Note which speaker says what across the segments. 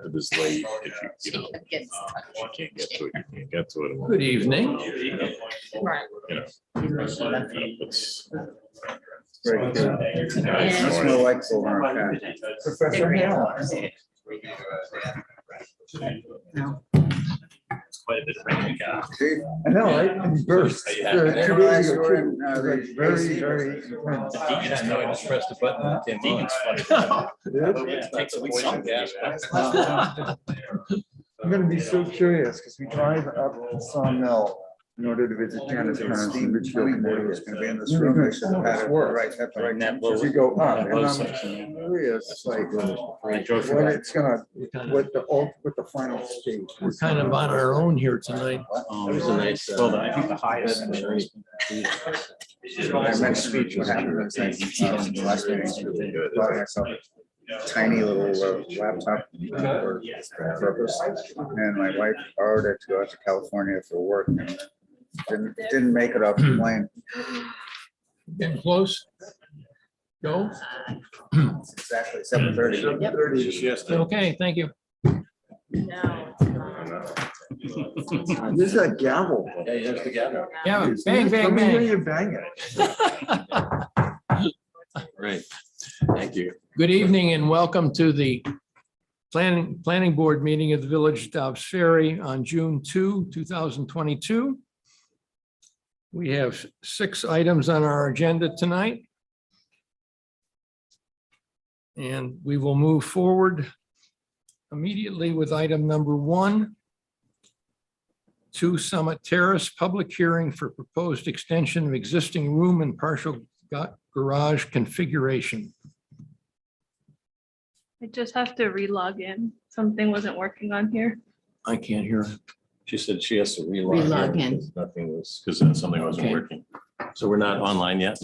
Speaker 1: It is late. If you know,
Speaker 2: Gets
Speaker 1: you can't get to it, you can't get to it.
Speaker 3: Good evening.
Speaker 2: Right.
Speaker 1: You know, it's-
Speaker 4: Very good.
Speaker 2: Yeah.
Speaker 4: Smell like over.
Speaker 3: Professor Hale.
Speaker 2: No.
Speaker 1: it's quite a bit of rain we got.
Speaker 3: I know, right? In bursts.
Speaker 1: Are you happy?
Speaker 3: 2 days ago, too.
Speaker 4: No,
Speaker 3: It was like very, very intense.
Speaker 1: Deegan's no, I just pressed the button. Tim Deegan's funny. It takes away some gas.
Speaker 3: I'm gonna be so curious, because we drive up to Sawmill in order to visit Janice parents in Richfield,
Speaker 4: It's
Speaker 3: Connecticut.
Speaker 4: gonna be in this
Speaker 3: Really
Speaker 4: room.
Speaker 3: good.
Speaker 4: They said
Speaker 3: Some of
Speaker 4: about
Speaker 3: it's
Speaker 4: it.
Speaker 3: work.
Speaker 4: Right, that's right.
Speaker 3: As you go up, and I'm curious, like, what it's gonna, what the final stage.
Speaker 5: We're kind of on our own here tonight.
Speaker 1: It was a nice. Well, I think the highest.
Speaker 4: I meant speech, what happened was I, the last meeting, bought myself a tiny little laptop for purpose. And my wife borrowed it to go out to California for work and didn't make it off the plane.
Speaker 5: Getting close? Go?
Speaker 4: It's exactly 7:30.
Speaker 2: Yep.
Speaker 5: Okay, thank you.
Speaker 2: No.
Speaker 3: This is a gavel.
Speaker 1: Yeah, here's the gavel.
Speaker 5: Yeah, bang, bang,
Speaker 3: Let me hear
Speaker 5: bang.
Speaker 3: you bang it.
Speaker 1: Right. Thank you.
Speaker 5: Good evening and welcome to the planning board meeting of the Village of Dobbs Ferry on June 2, 2022. We have 6 items on our agenda tonight. And we will move forward immediately with item number 1. 2 Summit Terrace, public hearing for proposed extension of existing room and partial garage configuration.
Speaker 6: I just have to re-log in. Something wasn't working on here.
Speaker 5: I can't hear it.
Speaker 1: She said she has to relog
Speaker 2: Relog in.
Speaker 1: because nothing was, because something wasn't
Speaker 5: Okay.
Speaker 1: working. So we're not online yet?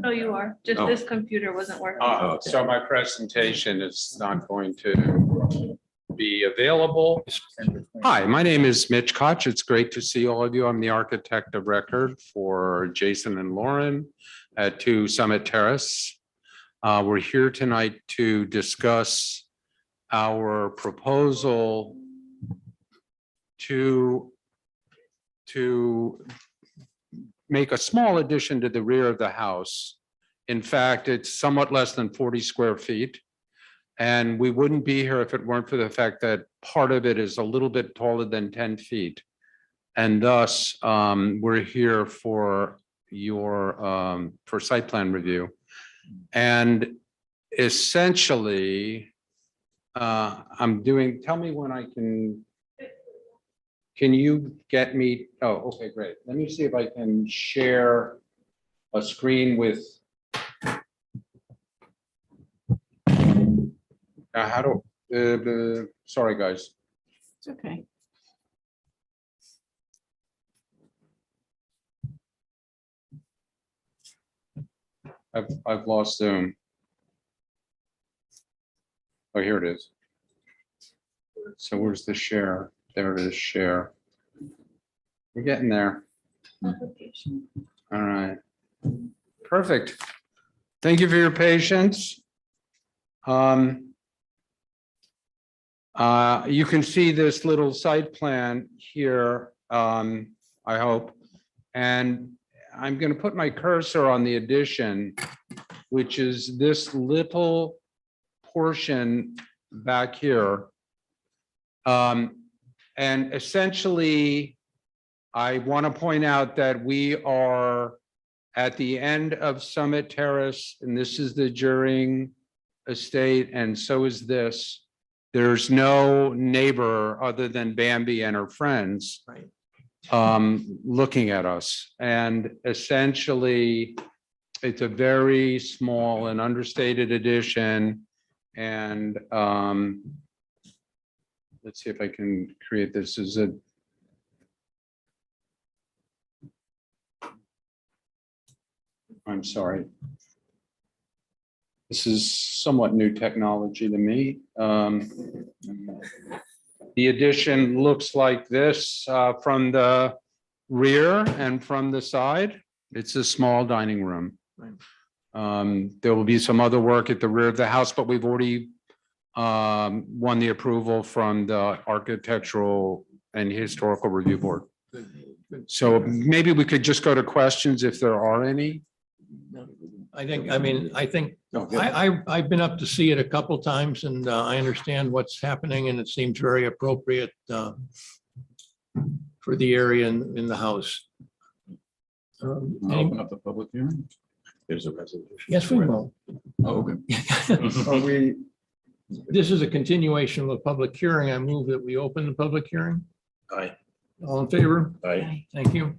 Speaker 6: Oh, you are. Just
Speaker 1: Oh.
Speaker 6: this computer wasn't working.
Speaker 1: Okay.
Speaker 7: So my presentation is not going to be available. Hi, my name is Mitch Koch. It's great to see all of you. I'm the architect of record for Jason and Lauren at 2 Summit Terrace. We're here tonight to discuss our proposal to make a small addition to the rear of the house. In fact, it's somewhat less than 40 square feet. And we wouldn't be here if it weren't for the fact that part of it is a little bit taller than 10 feet. And thus, we're here for your, for site plan review. And essentially, tell me when I can you get me, oh, okay, great. Let me see if I can share a screen with. How do, sorry, guys.
Speaker 2: It's okay.
Speaker 7: I've lost Zoom. Oh, here it is. So where's the share? There it is, share. We're getting there.
Speaker 6: Application.
Speaker 7: All right. Perfect. Thank you for your patience. You can see this little site plan here, I hope. And I'm going to put my cursor on the addition, which is this little portion back here. And essentially, I want to point out that we are at the end of Summit Terrace, and this is the Juring estate, and so is this. There's no neighbor other than Bambi and her friends.
Speaker 5: Right.
Speaker 7: Looking at us. And essentially, it's a very small and understated addition. And let's see if I can create this as a. I'm sorry. This is somewhat new technology to me. The addition looks like this from the rear and from the side. It's a small dining room.
Speaker 5: Right.
Speaker 7: There will be some other work at the rear of the house, but we've already won the approval from the Architectural and Historical Review Board. So maybe we could just go to questions if there are any.
Speaker 5: I think I've been up to see it a couple times and I understand what's happening and it seems very appropriate for the area in the house.
Speaker 2: Open up the public hearing. There's a resolution.
Speaker 5: Yes, we will.
Speaker 2: Oh, okay.
Speaker 3: Are we,
Speaker 5: This is a continuation of a public hearing. I move that we open the public hearing.
Speaker 1: Aye.
Speaker 5: All in favor?
Speaker 1: Aye.
Speaker 5: Thank you.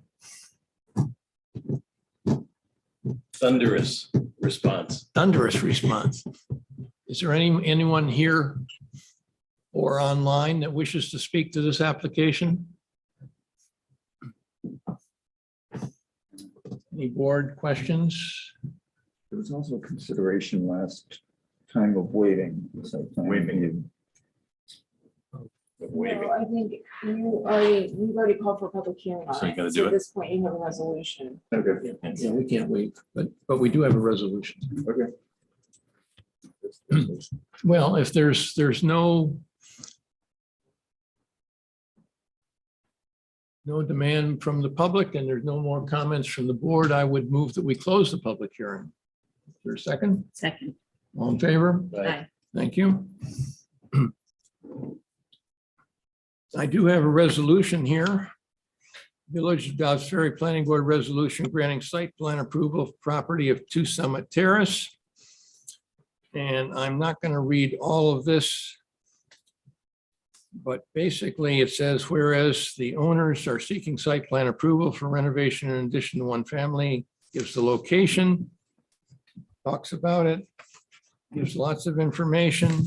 Speaker 1: Thunderous response.
Speaker 5: Thunderous response. Is there anyone here or online that wishes to speak to this application? Any board questions?
Speaker 3: there was also consideration last time of waiving.
Speaker 2: Waiving.
Speaker 1: Waiving.
Speaker 8: No, I think we've already called for a public hearing on
Speaker 1: So you
Speaker 8: it.
Speaker 1: gotta
Speaker 8: So
Speaker 1: do
Speaker 8: at
Speaker 1: it?
Speaker 8: this point, you have a resolution.
Speaker 3: Okay,
Speaker 5: Yeah, we can't wait, but we do have a resolution.
Speaker 3: okay.
Speaker 5: Well, if there's no demand from the public and there's no more comments from the board, I would move that we close the public hearing. Is there a second?
Speaker 2: Second.
Speaker 5: All in favor?
Speaker 2: Aye.
Speaker 5: Thank you. I do have a resolution here. Village of Dobbs Ferry Planning Board Resolution granting site plan approval of property of 2 Summit Terrace. And I'm not going to read all of this. But basically it says, whereas the owners are seeking site plan approval for renovation in addition to 1 family, gives the location, talks about it, gives lots of information.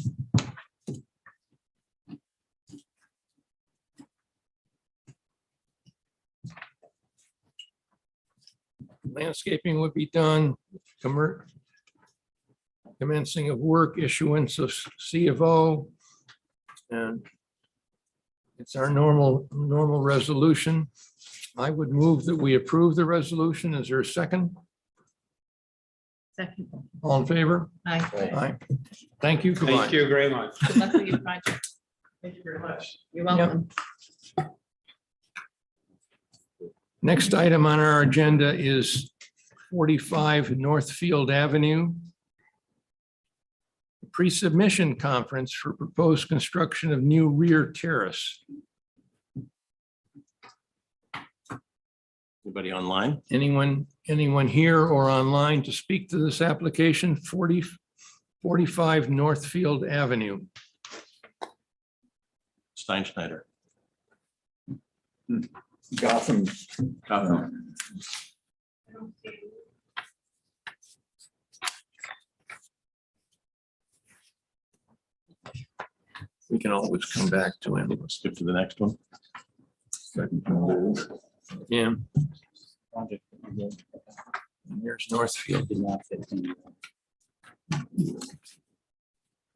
Speaker 5: Landscaping would be done, commencing of work, issuance of C of O. And it's our normal resolution. I would move that we approve the resolution. Is there a second?
Speaker 2: Second.
Speaker 5: All in favor?
Speaker 2: Aye.
Speaker 5: Aye. Thank you. Goodbye.
Speaker 7: Thank you very much.
Speaker 2: Good luck with your project. Thank you very much. You're welcome.
Speaker 5: Next item on our agenda is 45 Northfield Avenue. Pre-submission conference for proposed construction of new rear terrace.
Speaker 1: Anybody online?
Speaker 5: Anyone here or online to speak to this application? 45 Northfield Avenue.
Speaker 1: Steinschneider.
Speaker 3: Gotham.
Speaker 5: We can always come back to him.
Speaker 1: Let's skip to the next one.
Speaker 5: Yeah. And here's Northfield.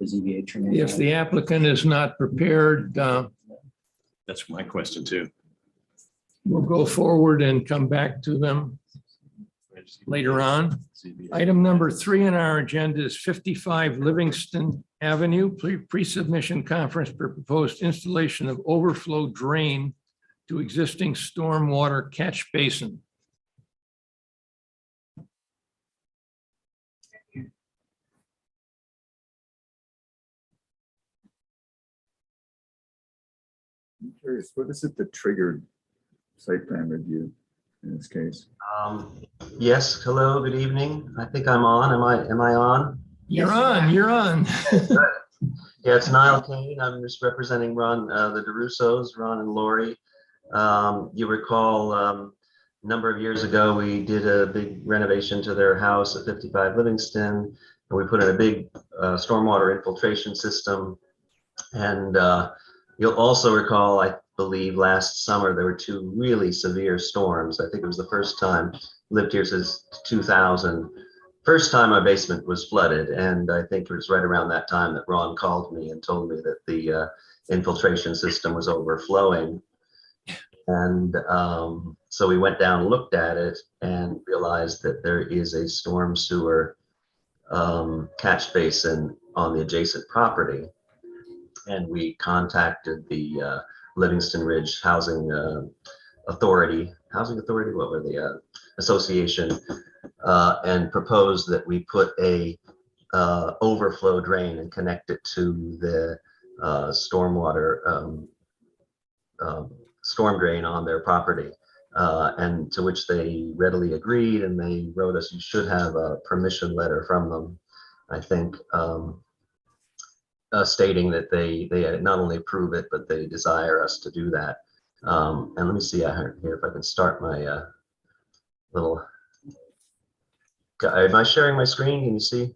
Speaker 5: If the applicant is not prepared,
Speaker 1: That's my question too.
Speaker 5: we'll go forward and come back to them later on. Item number 3 on our agenda is 55 Livingston Avenue, pre-submission conference for proposed installation of overflow drain to existing stormwater catch basin.
Speaker 3: I'm curious, what is it that triggered site plan review in this case?
Speaker 9: Yes, hello, good evening. I think I'm on. Am I on?
Speaker 5: You're on, you're on.
Speaker 9: Yeah, it's Niall Kane. I'm just representing Ron, the DeRussos, Ron and Lori. You recall, a number of years ago, we did a big renovation to their house at 55 Livingston, and we put in a big stormwater infiltration system. And you'll also recall, I believe last summer, there were 2 really severe storms. I think it was the first time, lived here since 2000. First time our basement was flooded, and I think it was right around that time that Ron called me and told me that the infiltration system was overflowing. And so we went down and looked at it and realized that there is a storm sewer catch basin on the adjacent property. And we contacted the Livingston Ridge Housing Authority, what were the association, and proposed that we put a overflow drain and connect it to the stormwater storm drain on their property. And to which they readily agreed, and they wrote us, you should have a permission letter from them, I think, stating that they not only approve it, but they desire us to do that. And let me see here if I can start my little, am I sharing my screen? Can you see?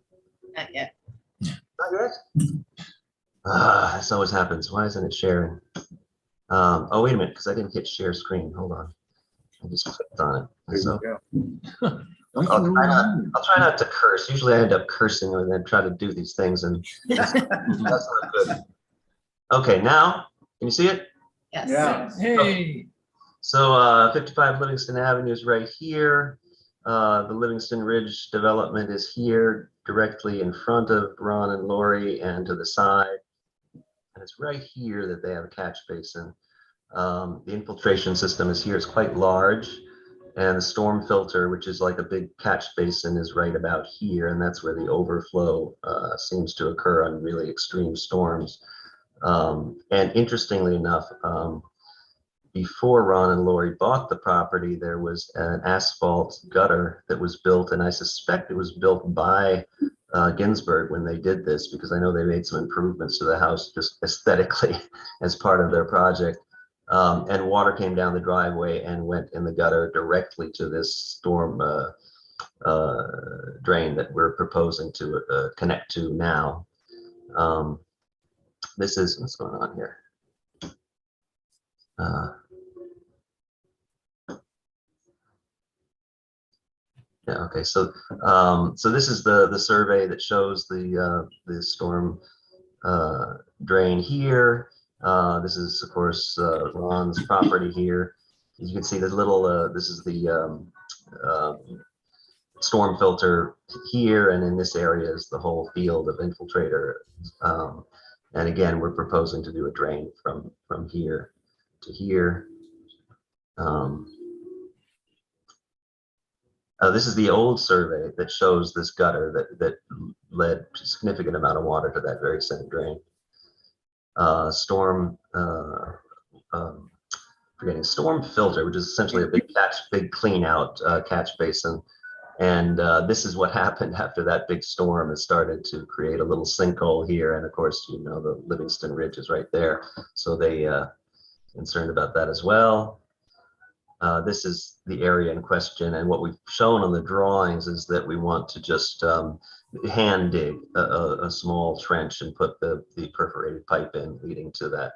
Speaker 2: Not yet.
Speaker 9: Not yet? This always happens. Why isn't it sharing? Oh, wait a minute, because I didn't hit share screen. Hold on. I just clicked on
Speaker 3: There
Speaker 9: it. So
Speaker 3: you go.
Speaker 9: I'll try not to curse. Usually I end up cursing and then try to do these things, and that's not good. Okay, now, can you see it?
Speaker 2: Yes.
Speaker 3: Yeah.
Speaker 5: Hey,
Speaker 9: So 55 Livingston Avenue is right here. The Livingston Ridge development is here, directly in front of Ron and Lori, and to the side. And it's right here that they have a catch basin. The infiltration system is here. It's quite large. And the storm filter, which is like a big catch basin, is right about here. And that's where the overflow seems to occur on really extreme storms. And interestingly enough, before Ron and Lori bought the property, there was an asphalt gutter that was built, and I suspect it was built by Ginsburg when they did this, because I know they made some improvements to the house just aesthetically as part of their project. And water came down the driveway and went in the gutter directly to this storm drain that we're proposing to connect to now. This is what's going on here. Yeah. Okay. So, so this is the survey that shows the storm drain here. This is, of course, Ron's property here. As you can see, there's little. This is the storm filter here, and in this area is the whole field of infiltrator. And again, we're proposing to do a drain from here to here. This is the old survey that shows this gutter that led a significant amount of water to that very same drain. Storm filter, which is essentially a big clean out catch basin. And this is what happened after that big storm. It started to create a little sinkhole here. And of course, you know, the Livingston Ridge is right there. So they concerned about that as well. This is the area in question, and what we've shown on the drawings is that we want to just hand dig a small trench and put the perforated pipe in, leading to that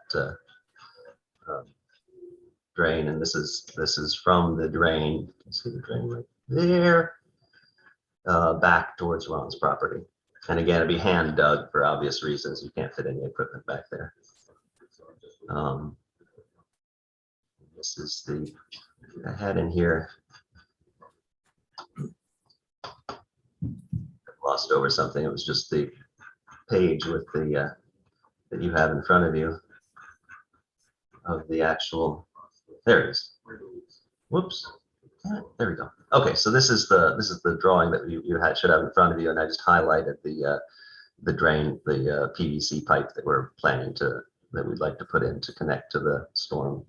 Speaker 9: drain. And this is from the drain. You can see the drain right there, back towards Ron's property. And again, it'd be hand dug for obvious reasons. You can't fit any equipment back there. This is the I had in here. Lost over something. It was just the page with the that you have in front of you of the actual. There it is. Whoops. There we go. Okay, so this is the drawing that you should have in front of you, and I just highlighted the drain, the PVC pipe that we're planning that we'd like to put in to connect to the storm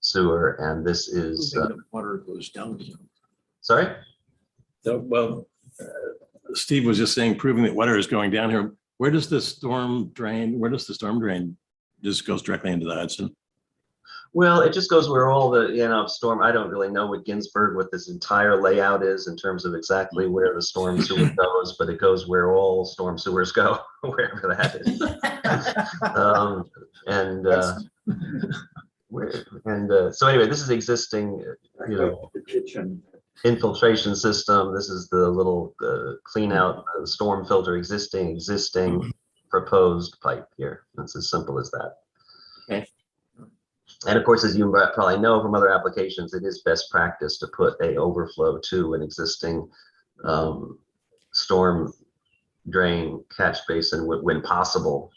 Speaker 9: sewer. And this is
Speaker 1: Water goes down.
Speaker 9: sorry.
Speaker 1: Well, Steve was just saying, proving that water is going down here. Where does the storm drain? Just goes directly into the Hudson?
Speaker 9: Well, it just goes where all the storm. I don't really know what Ginsburg, what this entire layout is in terms of exactly where the storm sewer goes, but it goes where all storm sewers go, wherever that is. So anyway, this is existing,
Speaker 3: The kitchen.
Speaker 9: infiltration system. This is the little clean out storm filter, existing proposed pipe here. It's as simple as that.
Speaker 1: Okay.
Speaker 9: And of course, as you probably know from other applications, it is best practice to put a overflow to an existing storm drain catch basin when possible.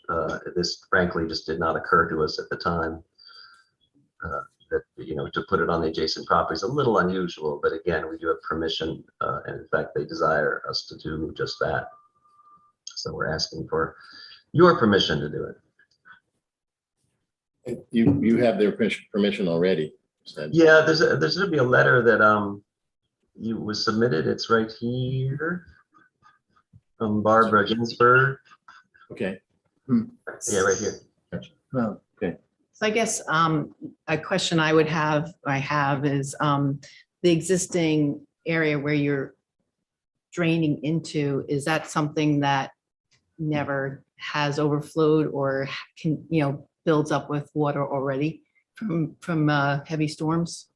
Speaker 9: This frankly just did not occur to us at the time. That, to put it on the adjacent property is a little unusual, but again, we do have permission, and in fact, they desire us to do just that. So we're asking for your permission to do it.
Speaker 1: You have their permission already. So-
Speaker 9: Yeah, there's gonna be a letter that was submitted. It's right here from Barbara Ginsburg.
Speaker 1: Okay.
Speaker 9: Yeah, right here.
Speaker 3: No.
Speaker 2: So I guess a question I have is the existing area where you're draining into, is that something that never has overflowed or builds up with water already from heavy storms?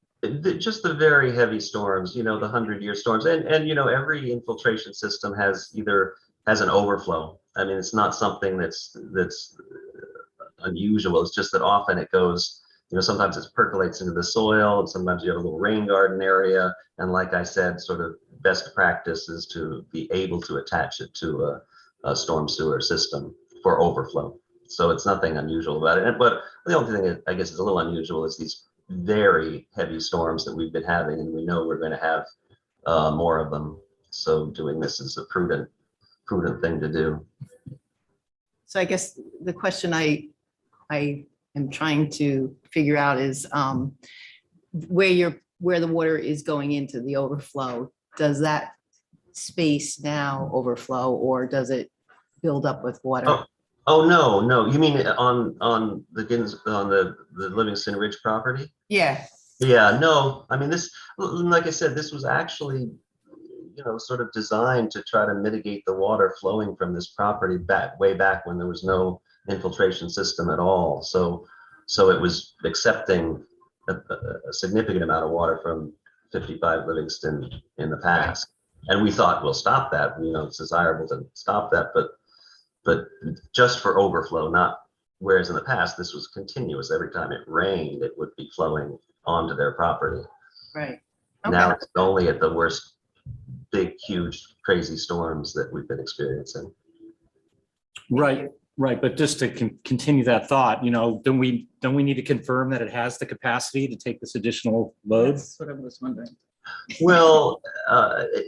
Speaker 9: Just the very heavy storms, the 100-year storms, and every infiltration system has an overflow. I mean, it's not something that's unusual. It's just that often it goes, sometimes it percolates into the soil, and sometimes you have a little rain garden area. And like I said, sort of best practice is to be able to attach it to a storm sewer system for overflow. So it's nothing unusual about it. But the only thing that I guess is a little unusual is these very heavy storms that we've been having, and we know we're going to have more of them. So doing this is a prudent thing to do.
Speaker 2: So I guess the question I am trying to figure out is where the water is going into the overflow, does that space now overflow or does it build up with water?
Speaker 9: Oh, no. You mean on the Livingston Ridge property?
Speaker 2: Yeah.
Speaker 9: Yeah, no. I mean, this, like I said, this was actually, sort of designed to try to mitigate the water flowing from this property way back when there was no infiltration system at all. So it was accepting a significant amount of water from 55 Livingston in the past. And we thought we'll stop that. It's desirable to stop that, but just for overflow, not whereas in the past this was continuous. Every time it rained, it would be flowing onto their property.
Speaker 2: Right.
Speaker 9: Now it's only at the worst big, huge, crazy storms that we've been experiencing.
Speaker 10: Right. But just to continue that thought, don't we need to confirm that it has the capacity to take this additional load?
Speaker 2: That's what I was wondering.
Speaker 9: Well,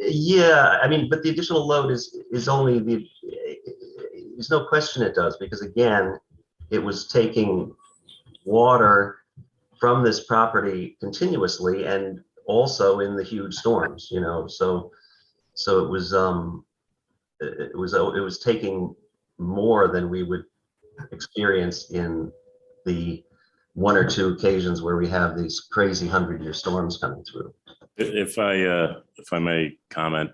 Speaker 9: yeah, I mean, but the additional load is only there's no question it does, because again, it was taking water from this property continuously and also in the huge storms, so it was taking more than we would experience in the one or two occasions where we have these crazy 100-year storms coming through.
Speaker 11: If I may comment,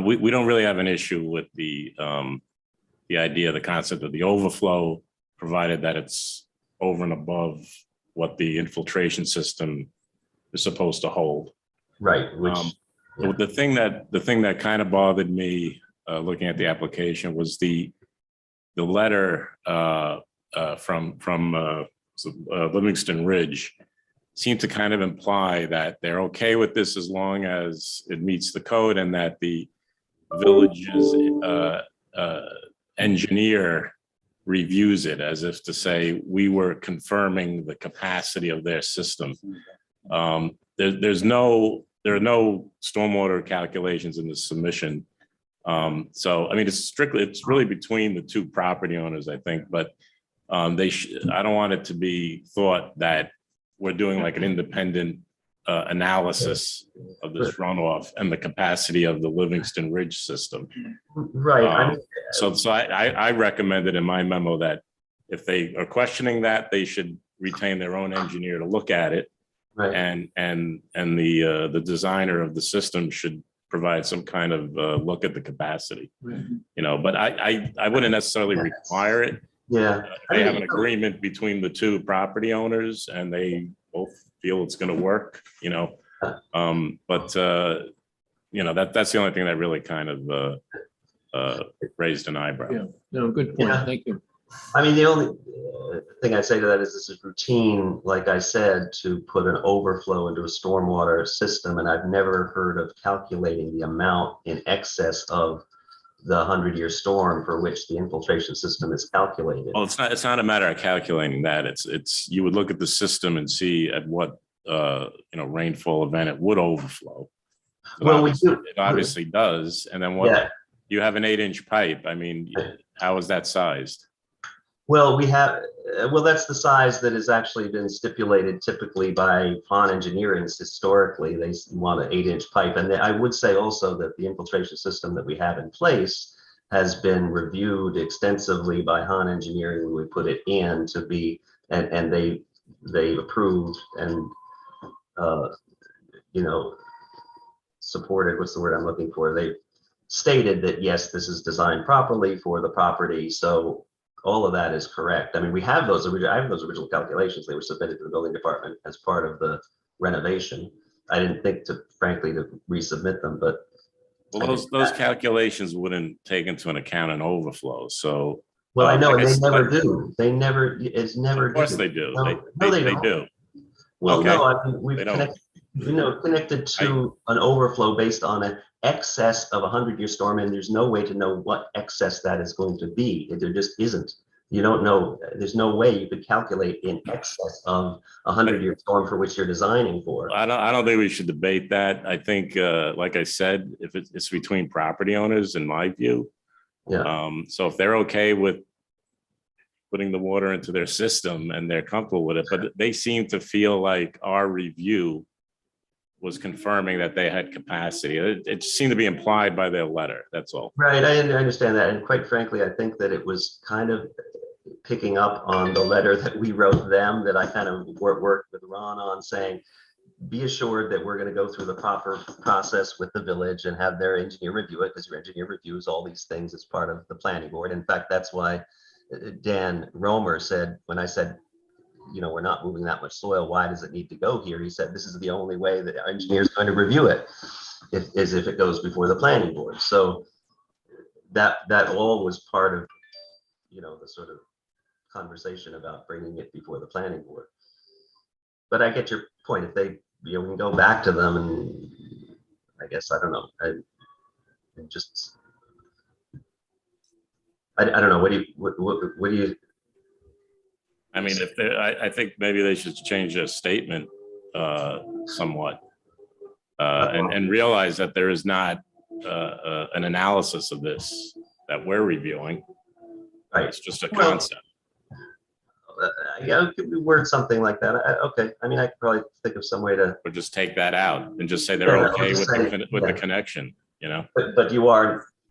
Speaker 11: we don't really have an issue with the idea, the concept of the overflow, provided that it's over and above what the infiltration system is supposed to hold.
Speaker 9: Right. Which,
Speaker 11: the thing that kind of bothered me looking at the application was the letter from Livingston Ridge seemed to kind of imply that they're okay with this as long as it meets the code, and that the village's engineer reviews it, as if to say we were confirming the capacity of their system. There are no stormwater calculations in the submission. So, I mean, it's really between the two property owners, I think, but I don't want it to be thought that we're doing like an independent analysis of this runoff and the capacity of the Livingston Ridge system.
Speaker 9: right.
Speaker 11: So I recommended in my memo that if they are questioning that, they should retain their own engineer to look at it.
Speaker 9: Right.
Speaker 11: And the designer of the system should provide some kind of look at the capacity, but I wouldn't necessarily require it.
Speaker 9: Yeah.
Speaker 11: They have an agreement between the two property owners and they both feel it's going to work, but that's the only thing that really kind of raised an eyebrow.
Speaker 5: Yeah, no, good point.
Speaker 9: Yeah.
Speaker 5: Thank you.
Speaker 9: I mean, the only thing I'd say to that is this is routine, like I said, to put an overflow into a stormwater system. And I've never heard of calculating the amount in excess of the 100-year storm for which the infiltration system is calculated.
Speaker 11: Well, it's not a matter of calculating that. You would look at the system and see at what, rainfall event it would overflow.
Speaker 9: Well,
Speaker 11: It obviously does. And then
Speaker 9: Yeah.
Speaker 11: you have an 8-inch pipe. I mean, how is that sized?
Speaker 9: Well, that's the size that has actually been stipulated typically by Pond Engineering historically. They want an 8-inch pipe. And I would say also that the infiltration system that we have in place has been reviewed extensively by Han Engineering when we put it in to be, and they approved and, supported, what's the word I'm looking for? They stated that, yes, this is designed properly for the property. So all of that is correct. I mean, I have those original calculations. They were submitted to the building department as part of the renovation. I didn't think frankly, to resubmit them, but.
Speaker 11: Well, those calculations wouldn't take into account an overflow. So.
Speaker 9: Well, I know,
Speaker 11: like
Speaker 9: and they
Speaker 11: said,
Speaker 9: never do. It's never.
Speaker 11: Of course they do.
Speaker 9: No,
Speaker 11: They
Speaker 9: don't.
Speaker 11: do.
Speaker 9: Well,
Speaker 11: Okay.
Speaker 9: no, I mean, we've
Speaker 11: They don't.
Speaker 9: connected to an overflow based on an excess of a 100-year storm, and there's no way to know what excess that is going to be. There just isn't. You don't know. There's no way you could calculate in excess of a 100-year storm for which you're designing for.
Speaker 11: I don't think we should debate that. I think, like I said, if it's between property owners, in my view.
Speaker 9: Yeah.
Speaker 11: So if they're okay with putting the water into their system and they're comfortable with it, but they seem to feel like our review was confirming that they had capacity. It seemed to be implied by their letter. That's all.
Speaker 9: Right. I understand that. And quite frankly, I think that it was kind of picking up on the letter that we wrote them, that I kind of worked with Ron on, saying, be assured that we're going to go through the proper process with the village and have their engineer review it, because your engineer reviews all these things as part of the planning board. In fact, that's why Dan Romer said, when I said, we're not moving that much soil, why does it need to go here? He said, this is the only way that our engineer is going to review it, is if it goes before the planning board. So that all was part of, the sort of conversation about bringing it before the planning board. But I get your point. If they, we can go back to them, and I guess, I don't know. I don't know. What do you?
Speaker 11: I mean, I think maybe they should change their statement somewhat and realize that there is not an analysis of this that we're reviewing.
Speaker 9: Right.
Speaker 11: It's just a concept.
Speaker 9: Yeah, could we word something like that? Okay. I mean, I could probably think of some way to.
Speaker 11: Or just take that out and just say they're okay with the connection,
Speaker 9: But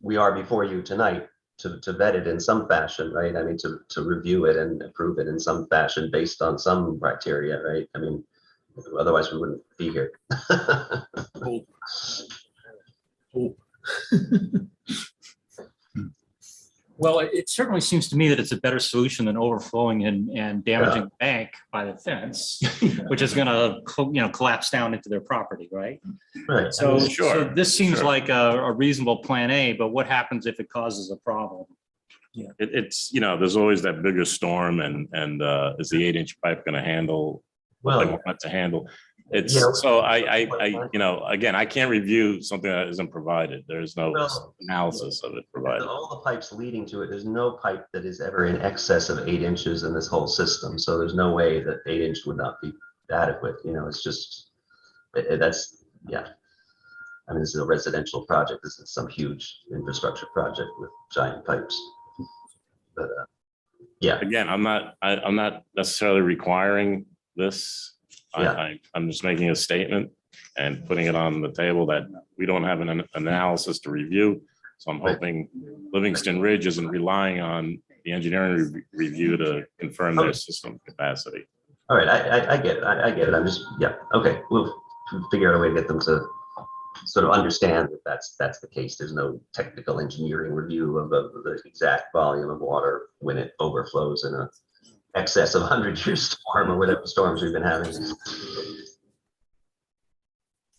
Speaker 9: we are before you tonight to vet it in some fashion, right? I mean, to review it and approve it in some fashion based on some criteria, right? I mean, otherwise we wouldn't be here.
Speaker 10: Well, it certainly seems to me that it's a better solution than overflowing and damaging the bank by the fence, which is going to, collapse down into their property, right?
Speaker 9: Right.
Speaker 10: So,
Speaker 11: Sure,
Speaker 10: so this seems
Speaker 11: sure.
Speaker 10: like a reasonable plan A, but what happens if it causes a problem?
Speaker 11: It's, there's always that bigger storm and is the 8-inch pipe going to handle what they
Speaker 9: Well,
Speaker 11: want it to handle? It's
Speaker 9: Yeah.
Speaker 11: so I again, I can't review something that isn't provided. There's no
Speaker 9: Well,
Speaker 11: analysis of it provided.
Speaker 9: all the pipes leading to it, there's no pipe that is ever in excess of 8 inches in this whole system. So there's no way that 8-inch would not be adequate. It's just, that's, yeah. I mean, this is a residential project. This is some huge infrastructure project with giant pipes. But yeah,
Speaker 11: Again, I'm not necessarily requiring this.
Speaker 9: Yeah.
Speaker 11: I'm just making a statement and putting it on the table that we don't have an analysis to review. So I'm hoping Livingston Ridge isn't relying on the engineering review to confirm their system capacity.
Speaker 9: all right, I get it. I get it. I'm just, yeah, okay. We'll figure out a way to get them to sort of understand that that's the case. There's no technical engineering review of the exact volume of water when it overflows in a excess of 100-year storm or whatever storms we've been having.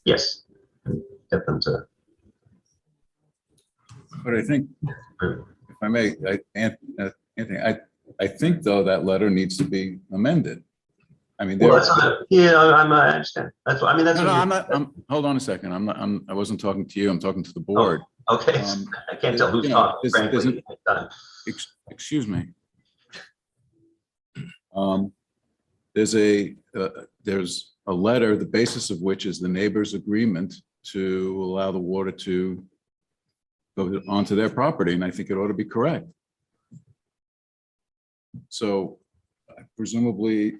Speaker 9: Yes, get them to.
Speaker 12: But I think, if I may, Anthony, I think though that letter needs to be amended. I mean,
Speaker 9: Well, I understand. That's what I mean. That's
Speaker 12: No,
Speaker 9: what
Speaker 12: no,
Speaker 9: you're-
Speaker 12: I'm not, hold on a second. I wasn't talking to you. I'm talking to the board.
Speaker 9: Okay,
Speaker 12: Um,
Speaker 9: I can't tell who's
Speaker 12: you know,
Speaker 9: talking, frankly.
Speaker 12: isn't-
Speaker 9: Done.
Speaker 12: Excuse me. There's a letter, the basis of which is the neighbor's agreement to allow the water to go onto their property, and I think it ought to be correct. So presumably,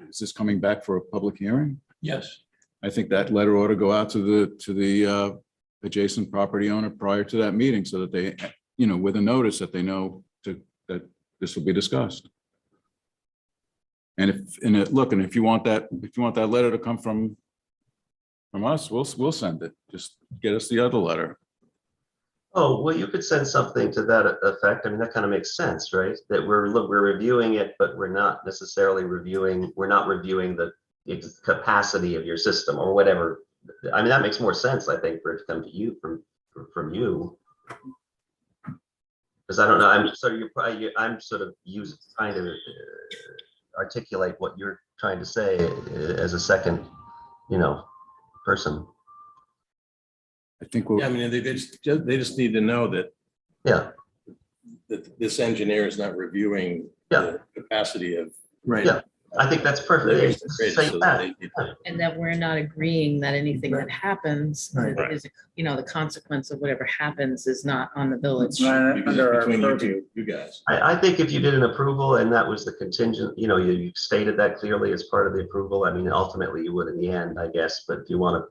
Speaker 12: is this coming back for a public hearing?
Speaker 5: Yes.
Speaker 12: I think that letter ought to go out to the adjacent property owner prior to that meeting so that they, with a notice that they know that this will be discussed. And if you want that letter to come from us, we'll send it. Just get us the other letter.
Speaker 9: Oh, well, you could send something to that effect. I mean, that kind of makes sense, right? That we're reviewing it, but we're not necessarily reviewing the capacity of your system or whatever. I mean, that makes more sense, I think, for it to come to you from you. Because I don't know, I'm sort of trying to articulate what you're trying to say as a second, person.
Speaker 12: I think
Speaker 1: Yeah, I mean, they just need to know that
Speaker 9: Yeah,
Speaker 1: this engineer is not reviewing the capacity of. Right.
Speaker 9: Yeah. I think that's perfect. Say that.
Speaker 2: And that we're not agreeing that anything that happens
Speaker 1: Right.
Speaker 2: is, the consequence of whatever happens is not on the village.
Speaker 3: Right
Speaker 1: Because
Speaker 3: under
Speaker 1: it's
Speaker 3: our
Speaker 1: between
Speaker 3: purview.
Speaker 1: you guys.
Speaker 9: I think if you did an approval and that was the contingent, you stated that clearly as part of the approval, I mean, ultimately you would in the end, I guess, but if you want to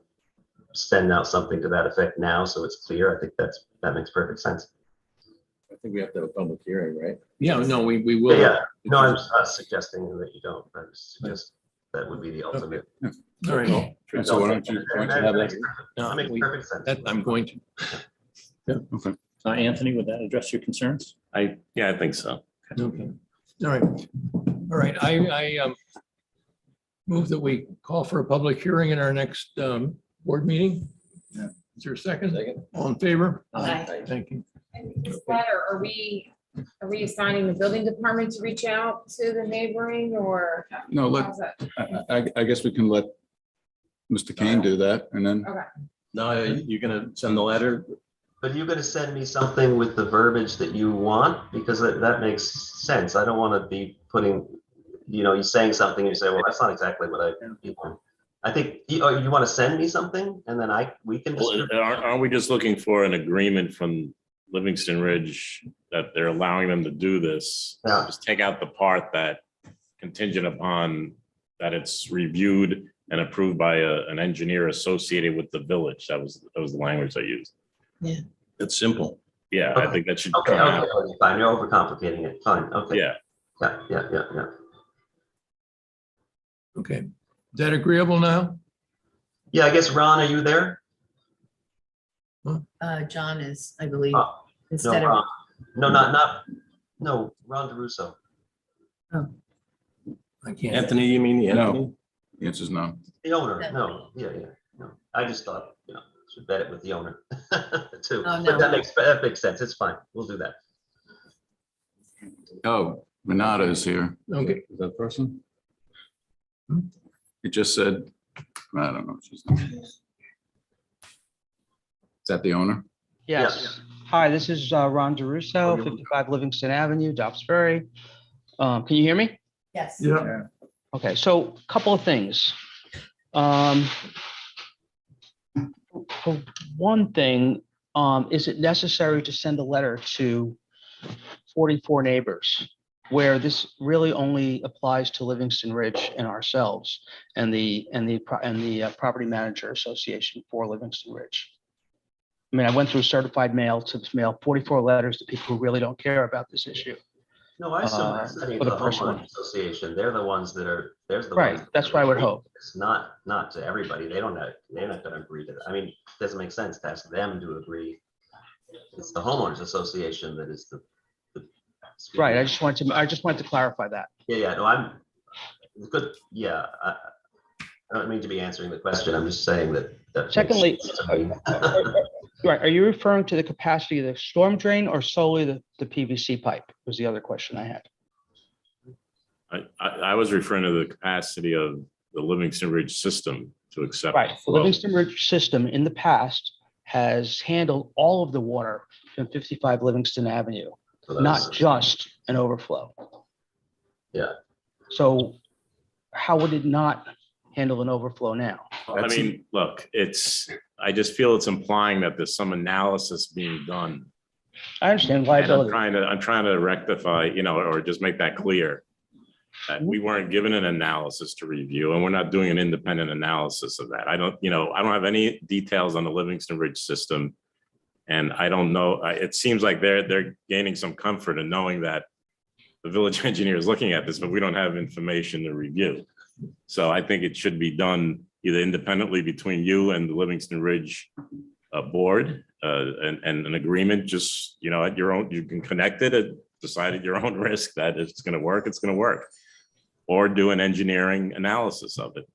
Speaker 9: send out something to that effect now, so it's clear, I think that makes perfect sense.
Speaker 1: I think we have to have a public hearing, right?
Speaker 5: Yeah, no, we will.
Speaker 9: Yeah, no, I'm not suggesting that you don't, I suggest that would be the ultimate.
Speaker 5: All right.
Speaker 12: So why don't you have that?
Speaker 5: No,
Speaker 9: That makes
Speaker 5: we-
Speaker 9: perfect sense.
Speaker 5: that I'm going to.
Speaker 12: Okay.
Speaker 10: Anthony, would that address your concerns?
Speaker 11: I think so.
Speaker 5: Okay. All right. All right. I move that we call for a public hearing in our next board meeting.
Speaker 12: Yeah.
Speaker 5: Is there a second? All in favor?
Speaker 2: Aye.
Speaker 5: Thank you.
Speaker 8: This letter, are we assigning the building department to reach out to the neighboring or?
Speaker 12: No,
Speaker 8: how's that?
Speaker 12: I guess we can let Mr. Kane do that, and then,
Speaker 8: Okay.
Speaker 1: No, you're gonna send the letter?
Speaker 9: But you're gonna send me something with the verbiage that you want, because that makes sense. I don't want to be putting, you saying something, and you say, well, that's not exactly what I want. I think, you want to send me something, and then we can.
Speaker 11: Well, aren't we just looking for an agreement from Livingston Ridge that they're allowing them to do this?
Speaker 9: Yeah.
Speaker 11: Just take out the part that contingent upon that it's reviewed and approved by an engineer associated with the village. That was the language I used.
Speaker 1: It's simple.
Speaker 11: Yeah, I think that should
Speaker 9: Okay,
Speaker 11: come out.
Speaker 9: okay, fine, you're overcomplicating it, fine, okay.
Speaker 11: Yeah,
Speaker 9: Yeah.
Speaker 5: Okay. Is that agreeable now?
Speaker 9: Yeah, I guess, Ron, are you there?
Speaker 2: John is, I believe,
Speaker 9: No,
Speaker 2: instead of,
Speaker 9: Ron. No, Ron DeRusso.
Speaker 5: I can't.
Speaker 1: Anthony, you mean
Speaker 12: No.
Speaker 1: Anthony?
Speaker 12: the answer is no.
Speaker 9: The owner, no, yeah, no. I just thought, should bet it with the owner too.
Speaker 2: Oh,
Speaker 9: But
Speaker 2: no.
Speaker 9: that makes sense. It's fine. We'll do that.
Speaker 12: Oh, Renata is here.
Speaker 5: Okay.
Speaker 12: Is that person? It just said, I don't know. Is that the owner?
Speaker 13: Yes. Hi, this is Ron DeRusso, 55 Livingston Avenue, Dobbsbury. Can you hear me?
Speaker 2: yes.
Speaker 3: Yeah.
Speaker 13: Okay, so a couple of things. For one thing, is it necessary to send a letter to 44 neighbors where this really only applies to Livingston Ridge and ourselves and the Property Manager Association for Livingston Ridge? I mean, I went through certified mail to mail 44 letters to people who really don't care about this issue.
Speaker 9: No, I assume that's the
Speaker 13: for the first
Speaker 9: homeowner
Speaker 13: one.
Speaker 9: association. They're the ones that are,
Speaker 13: Right, that's what I would hope.
Speaker 9: It's not to everybody. They're not gonna agree to that. I mean, it doesn't make sense to ask them to agree. It's the homeowners association that is the.
Speaker 13: Right, I just wanted to clarify that.
Speaker 9: Yeah, no, good, yeah, I don't mean to be answering the question, I'm just saying that. makes
Speaker 13: Secondly,
Speaker 9: sense to me.
Speaker 13: Right, are you referring to the capacity of the storm drain or solely the PVC pipe was the other question I had.
Speaker 11: I was referring to the capacity of the Livingston Ridge system to accept.
Speaker 13: Right, the
Speaker 11: flow.
Speaker 13: Livingston Ridge system in the past has handled all of the water from 55 Livingston Avenue,
Speaker 9: So that
Speaker 13: not
Speaker 9: was-
Speaker 13: just an overflow.
Speaker 9: Yeah.
Speaker 13: So how would it not handle an overflow now?
Speaker 11: I mean, look, I just feel it's implying that there's some analysis being done.
Speaker 13: I understand
Speaker 11: And I'm
Speaker 13: liability.
Speaker 11: trying to rectify, or just make that clear. That we weren't given an analysis to review, and we're not doing an independent analysis of that. I don't have any details on the Livingston Ridge system. And I don't know, it seems like they're gaining some comfort in knowing that the village engineer is looking at this, but we don't have information to review. So I think it should be done either independently between you and the Livingston Ridge board, and an agreement, just, at your own, you can connect it and decide at your own risk that if it's going to work, it's going to work. Or do an engineering analysis of it.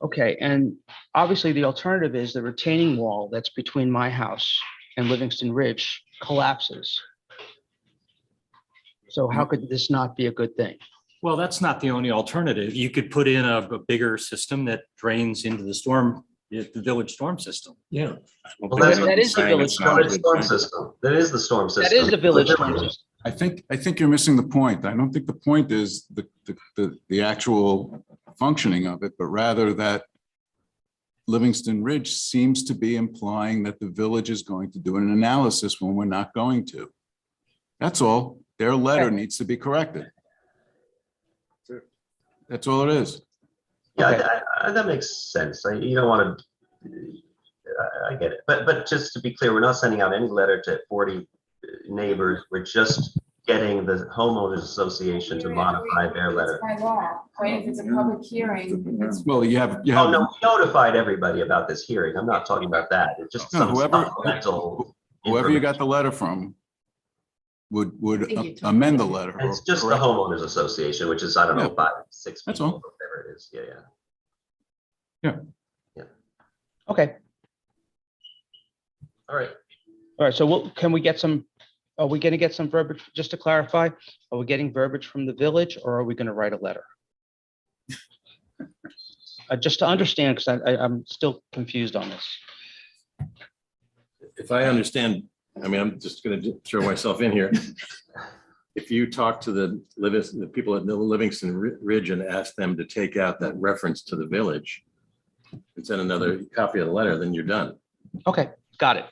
Speaker 13: Okay, and obviously the alternative is the retaining wall that's between my house and Livingston Ridge collapses. So how could this not be a good thing?
Speaker 10: Well, that's not the only alternative. You could put in a bigger system that drains into the village storm system.
Speaker 5: Yeah.
Speaker 9: Well, that's what
Speaker 13: That
Speaker 9: I'm
Speaker 13: is the
Speaker 9: saying.
Speaker 13: village
Speaker 9: It's not a
Speaker 11: storm
Speaker 9: storm system. That is the storm system.
Speaker 13: That is the village storm system.
Speaker 12: I think you're missing the point. I don't think the point is the actual functioning of it, but rather that Livingston Ridge seems to be implying that the village is going to do an analysis when we're not going to. That's all. Their letter needs to be corrected. That's all it is.
Speaker 9: Yeah, that makes sense. You don't want to, I get it. But just to be clear, we're not sending out any letter to 40 neighbors. We're just getting the homeowners association to modify their letter.
Speaker 8: By law, right? If it's a public hearing, it's
Speaker 12: Well, you have,
Speaker 9: Oh, no, we notified everybody about this hearing. I'm not talking about that. It's just
Speaker 12: No,
Speaker 9: some
Speaker 12: whoever-
Speaker 9: supplemental.
Speaker 12: whoever you got the letter from would
Speaker 2: think you told
Speaker 12: amend the
Speaker 2: me.
Speaker 12: letter.
Speaker 9: It's just the
Speaker 12: correct it.
Speaker 9: homeowners association, which is, I don't know,
Speaker 12: Yeah.
Speaker 9: 5, 6
Speaker 12: That's
Speaker 9: people,
Speaker 12: all.
Speaker 9: whatever it is. Yeah,
Speaker 13: Okay,
Speaker 9: All right.
Speaker 13: all right, so can we get some, are we gonna get some verbiage, just to clarify? Are we getting verbiage from the village or are we gonna write a letter? Just to understand, because I'm still confused on this.
Speaker 1: If I understand, I mean, I'm just going to throw myself in here. If you talk to the people at Livingston Ridge and ask them to take out that reference to the village and send another copy of the letter, then you're done.
Speaker 13: Okay, got it.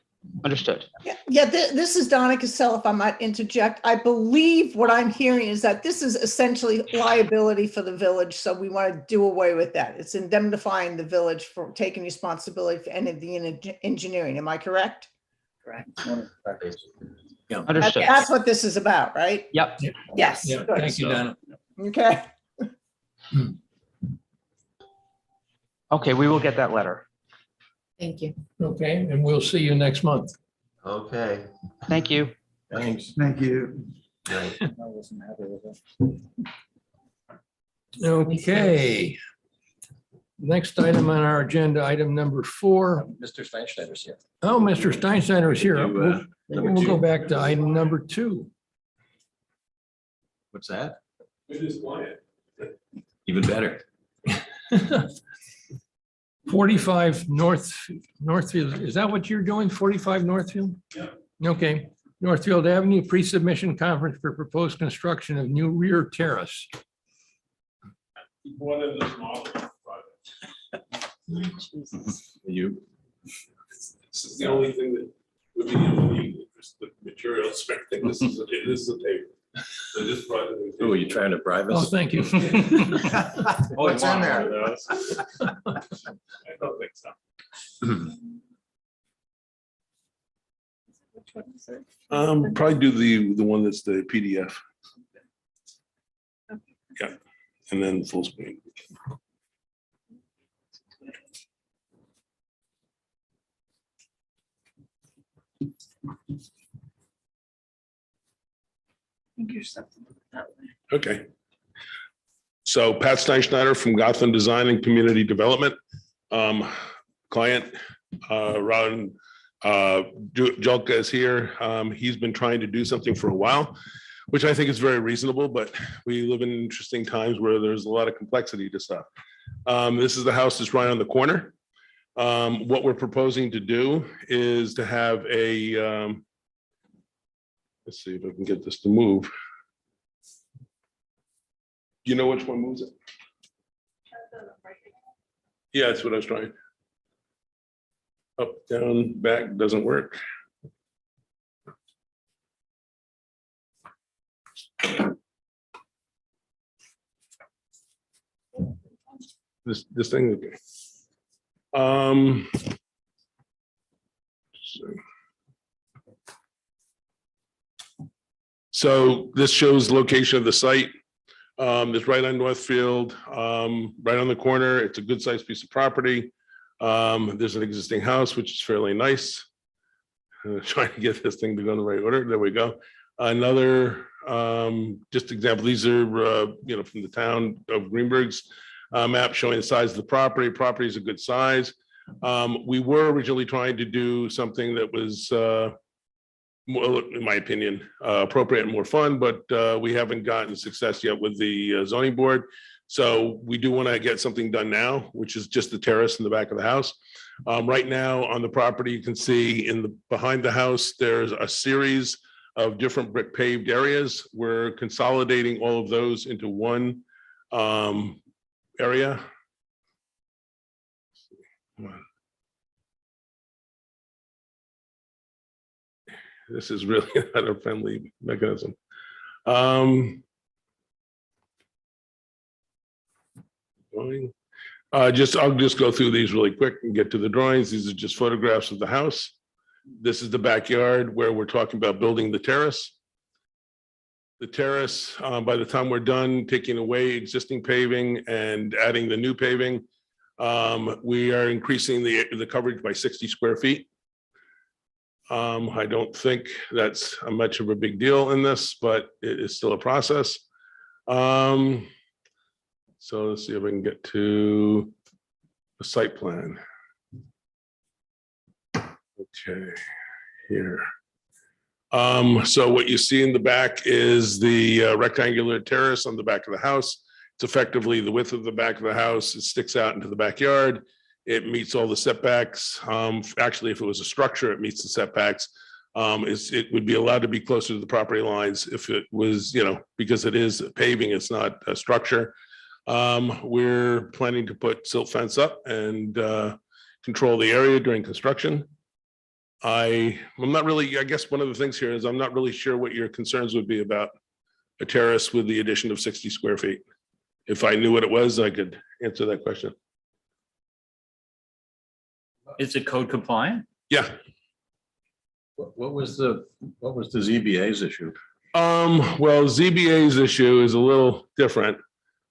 Speaker 13: Understood.
Speaker 14: Yeah, this is Donna Cassell, if I might interject. I believe what I'm hearing is that this is essentially liability for the village, so we want to do away with that. It's indemnifying the village for taking responsibility for any of the engineering. Am I correct?
Speaker 2: Correct.
Speaker 13: Understood.
Speaker 14: That's what this is about, right?
Speaker 13: Yep.
Speaker 14: Yes.
Speaker 5: Yeah,
Speaker 14: good.
Speaker 5: thank you, Donna.
Speaker 14: Okay.
Speaker 13: Okay, we will get that letter.
Speaker 2: Thank you.
Speaker 5: Okay, and we'll see you next month.
Speaker 9: Okay.
Speaker 13: Thank you.
Speaker 1: Thanks.
Speaker 3: Thank you.
Speaker 9: Right.
Speaker 3: I wasn't happy with it.
Speaker 5: Okay. Next item on our agenda, item number 4.
Speaker 1: Mr. Steinschneider's here.
Speaker 5: Oh, Mr. Steinsteiner is here.
Speaker 1: You,
Speaker 5: We'll
Speaker 1: number
Speaker 5: we'll go
Speaker 1: 2.
Speaker 5: back to item number 2.
Speaker 1: What's that? Even better.
Speaker 5: 45 Northfield, is that what you're doing? 45 Northfield? Yeah. Okay, Northfield Avenue, pre-submission conference for proposed construction of new rear terrace.
Speaker 15: One of the smaller projects.
Speaker 1: You,
Speaker 15: This is the only thing that would be of any interest, the material spec thing. This is a paper. So this project.
Speaker 1: oh, are you trying to bribe
Speaker 5: Oh,
Speaker 1: us?
Speaker 5: thank you.
Speaker 3: What's in there?
Speaker 15: I don't think so.
Speaker 6: Which one is it?
Speaker 15: Probably do the one that's the PDF. Yeah, and then full screen.
Speaker 6: I think you're something that way.
Speaker 15: Okay. So Pat Steinschneider from Gotham Design and Community Development. Client, Ron Julka is here. He's been trying to do something for a while, which I think is very reasonable, but we live in interesting times where there's a lot of complexity to stuff. This is the house that's right on the corner. What we're proposing to do is to have a, let's see if I can get this to move. You know which one moves it? Yeah, that's what I was trying. Up, down, back, doesn't work. This thing, okay. So this shows location of the site. It's right on Northfield, right on the corner. It's a good sized piece of property. There's an existing house, which is fairly nice. Trying to get this thing to go in the right order. There we go. Another just example. These are from the town of Greenberg's map showing the size of the property. Property is a good size. We were originally trying to do something that was more, in my opinion, appropriate and more fun, but we haven't gotten success yet with the zoning board. So we do want to get something done now, which is just the terrace in the back of the house. Right now on the property, you can see behind the house, there's a series of different brick paved areas. We're consolidating all of those into one area. This is really not a friendly mechanism. I'll just go through these really quick and get to the drawings. These are just photographs of the house. This is the backyard where we're talking about building the terrace. The terrace, by the time we're done taking away existing paving and adding the new paving, we are increasing the coverage by 60 square feet. I don't think that's much of a big deal in this, but it is still a process. So let's see if I can get to the site plan. Okay, here. So what you see in the back is the rectangular terrace on the back of the house. It's effectively the width of the back of the house. It sticks out into the backyard. It meets all the setbacks. Actually, if it was a structure, it meets the setbacks. It would be allowed to be closer to the property lines if it was, because it is paving, it's not a structure. We're planning to put silt fence up and control the area during construction. I'm not really, I guess one of the things here is I'm not really sure what your concerns would be about a terrace with the addition of 60 square feet. If I knew what it was, I could answer that question.
Speaker 10: Is it code compliant?
Speaker 15: Yeah.
Speaker 1: What was the ZBA's issue?
Speaker 15: Well, ZBA's issue is a little different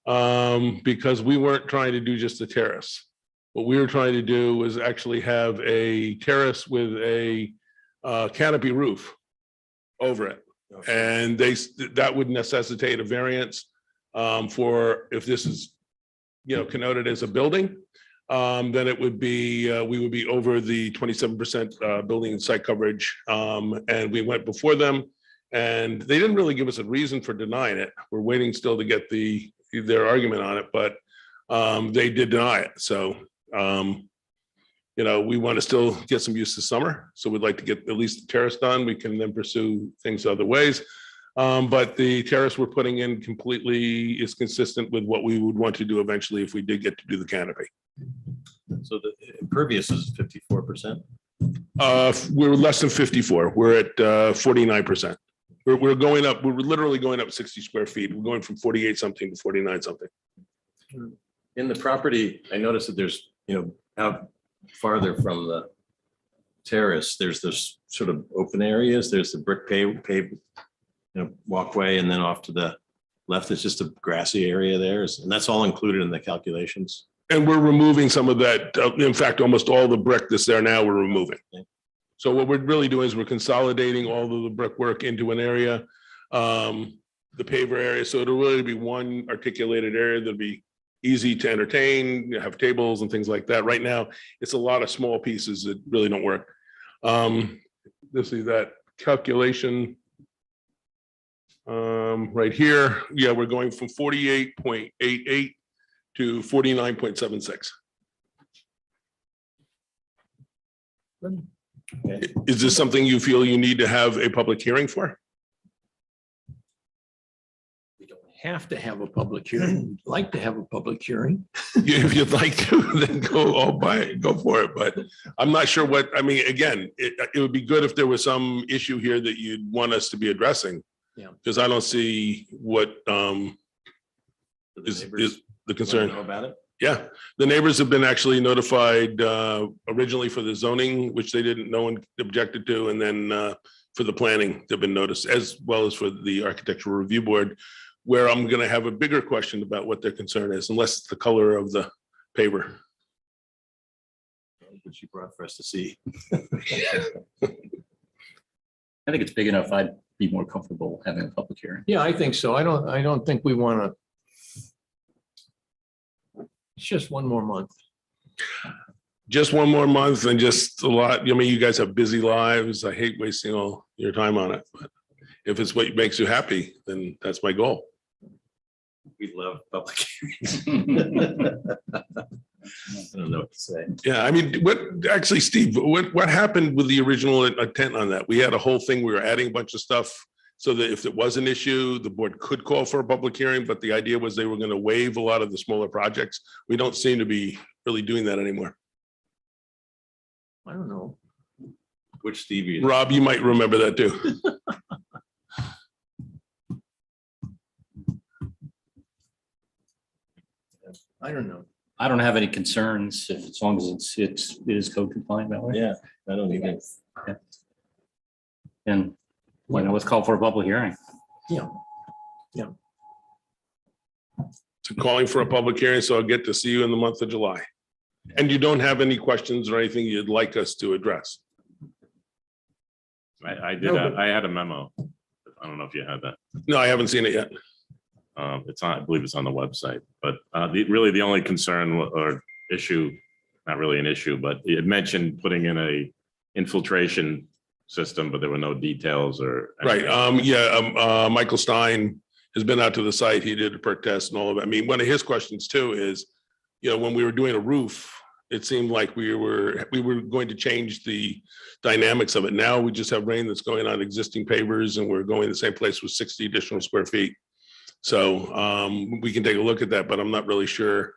Speaker 15: because we weren't trying to do just a terrace. What we were trying to do was actually have a terrace with a canopy roof over it. And that would necessitate a variance for if this is, connoted as a building. Then it would be, we would be over the 27% building and site coverage. And we went before them and they didn't really give us a reason for denying it. We're waiting still to get their argument on it, but they did deny it. So, we want to still get some use this summer. So we'd like to get at least the terrace done. We can then pursue things other ways. But the terrace we're putting in completely is consistent with what we would want to do eventually if we did get to do the canopy.
Speaker 1: So the impervious is 54%?
Speaker 15: We're less than 54. We're at 49%. We're going up, we're literally going up 60 square feet. We're going from 48 something to 49 something.
Speaker 1: In the property, I noticed that there's, out farther from the terrace, there's this sort of open areas. There's the brick paved walkway, and then off to the left is just a grassy area there. And that's all included in the calculations.
Speaker 15: And we're removing some of that. In fact, almost all the brick that's there now, we're removing. So what we're really doing is we're consolidating all of the brickwork into an area, the paver area. So it'll really be one articulated area that'll be easy to entertain, have tables and things like that. Right now, it's a lot of small pieces that really don't work. Let's see that calculation right here. Yeah, we're going from 48.88 to 49.76. Is this something you feel you need to have a public hearing for?
Speaker 5: We don't have to have a public hearing. We'd like to have a public hearing.
Speaker 15: If you'd like to, then go for it. But I'm not sure what, I mean, again, it would be good if there was some issue here that you'd want us to be addressing.
Speaker 5: Yeah.
Speaker 15: Because I don't see what is the concern.
Speaker 1: Know about it?
Speaker 15: Yeah, the neighbors have been actually notified originally for the zoning, which they didn't, no one objected to, and then for the planning, they've been noticed, as well as for the architectural review board, where I'm gonna have a bigger question about what their concern is, unless it's the color of the paver.
Speaker 1: Which you brought for us to see.
Speaker 10: I think it's big enough. I'd be more comfortable having a public hearing.
Speaker 5: Yeah, I think so. I don't think we want to. It's just one more month.
Speaker 15: Just one more month and just a lot, I mean, you guys have busy lives. I hate wasting all your time on it, but if it's what makes you happy, then that's my goal.
Speaker 1: We love public hearings. I don't know what to say.
Speaker 15: Yeah, I mean, actually, Steve, what happened with the original intent on that? We had a whole thing, we were adding a bunch of stuff so that if it was an issue, the board could call for a public hearing, but the idea was they were going to waive a lot of the smaller projects. We don't seem to be really doing that anymore.
Speaker 5: I don't know.
Speaker 1: Which Stevie?
Speaker 15: Rob, you might remember that too.
Speaker 5: I don't know.
Speaker 10: I don't have any concerns if, as long as it is code compliant that way.
Speaker 1: Yeah, I don't even.
Speaker 10: And, let's call for a public hearing.
Speaker 5: Yeah. Yeah.
Speaker 15: So calling for a public hearing, so I'll get to see you in the month of July. And you don't have any questions or anything you'd like us to address?
Speaker 11: I did, I had a memo. I don't know if you had that.
Speaker 15: No, I haven't seen it yet.
Speaker 11: It's on, I believe it's on the website, but really the only concern or issue, not really an issue, but it mentioned putting in a infiltration system, but there were no details or.
Speaker 15: Right, Michael Stein has been out to the site. He did a perk test and all of that. I mean, one of his questions too is, when we were doing a roof, it seemed like we were going to change the dynamics of it. Now we just have rain that's going on existing pavers and we're going the same place with 60 additional square feet. So we can take a look at that, but I'm not really sure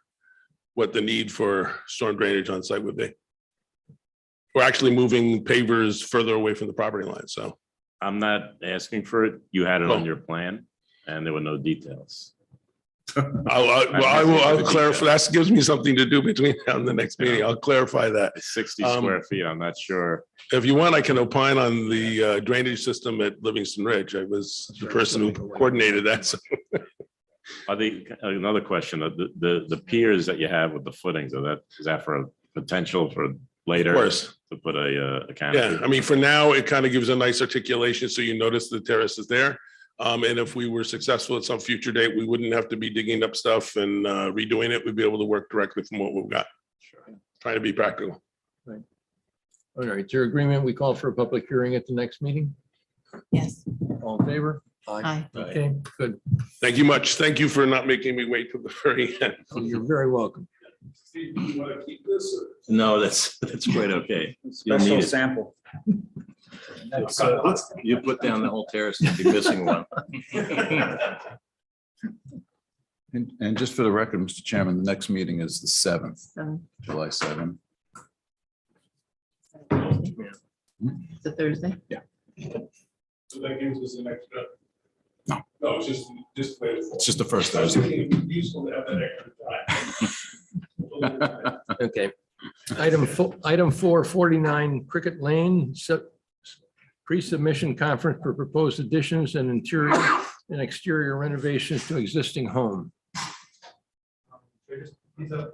Speaker 15: what the need for storm drainage on site would be. We're actually moving pavers further away from the property line, so.
Speaker 11: I'm not asking for it. You had it on your plan and there were no details.
Speaker 15: I'll clarify. That gives me something to do between now and the next meeting. I'll clarify that.
Speaker 11: 60 square feet, I'm not sure.
Speaker 15: If you want, I can opine on the drainage system at Livingston Ridge. I was the person who coordinated that. So.
Speaker 11: Another question, the piers that you have with the footings, is that for a potential for later?
Speaker 15: Of course.
Speaker 11: To put a canopy?
Speaker 15: Yeah, I mean, for now, it kind of gives a nice articulation, so you notice the terrace is there. And if we were successful at some future date, we wouldn't have to be digging up stuff and redoing it. We'd be able to work directly from what we've got. Sure. Trying to be practical.
Speaker 5: Right. All right, your agreement, we call for a public hearing at the next meeting?
Speaker 2: Yes.
Speaker 5: All in favor?
Speaker 2: Aye.
Speaker 5: Okay, good.
Speaker 15: Thank you much. Thank you for not making me wait till the very end.
Speaker 5: Oh, you're very welcome.
Speaker 15: Steve, do you want to keep this?
Speaker 1: No, that's quite okay. You need
Speaker 4: Special
Speaker 1: it.
Speaker 4: sample.
Speaker 1: You put down the whole terrace, you'd be missing one.
Speaker 12: And just for the record, Mr. Chairman, the next meeting is the 7th,
Speaker 2: So,
Speaker 12: July 7th.
Speaker 2: it's a Thursday.
Speaker 15: So that gives us an extra.
Speaker 12: No.
Speaker 15: No, it's just.
Speaker 12: It's just the first Thursday.
Speaker 15: Useful to have that extra time.
Speaker 5: Okay. Item 449 Cricket Lane, pre-submission conference for proposed additions and interior and exterior renovations to existing home.
Speaker 1: The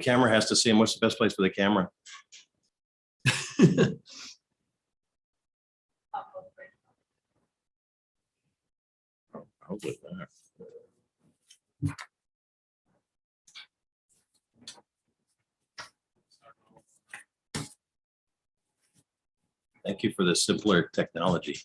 Speaker 1: camera has to see him. What's the best place for the camera?
Speaker 11: I'll get that.
Speaker 1: Thank you for the simpler technology.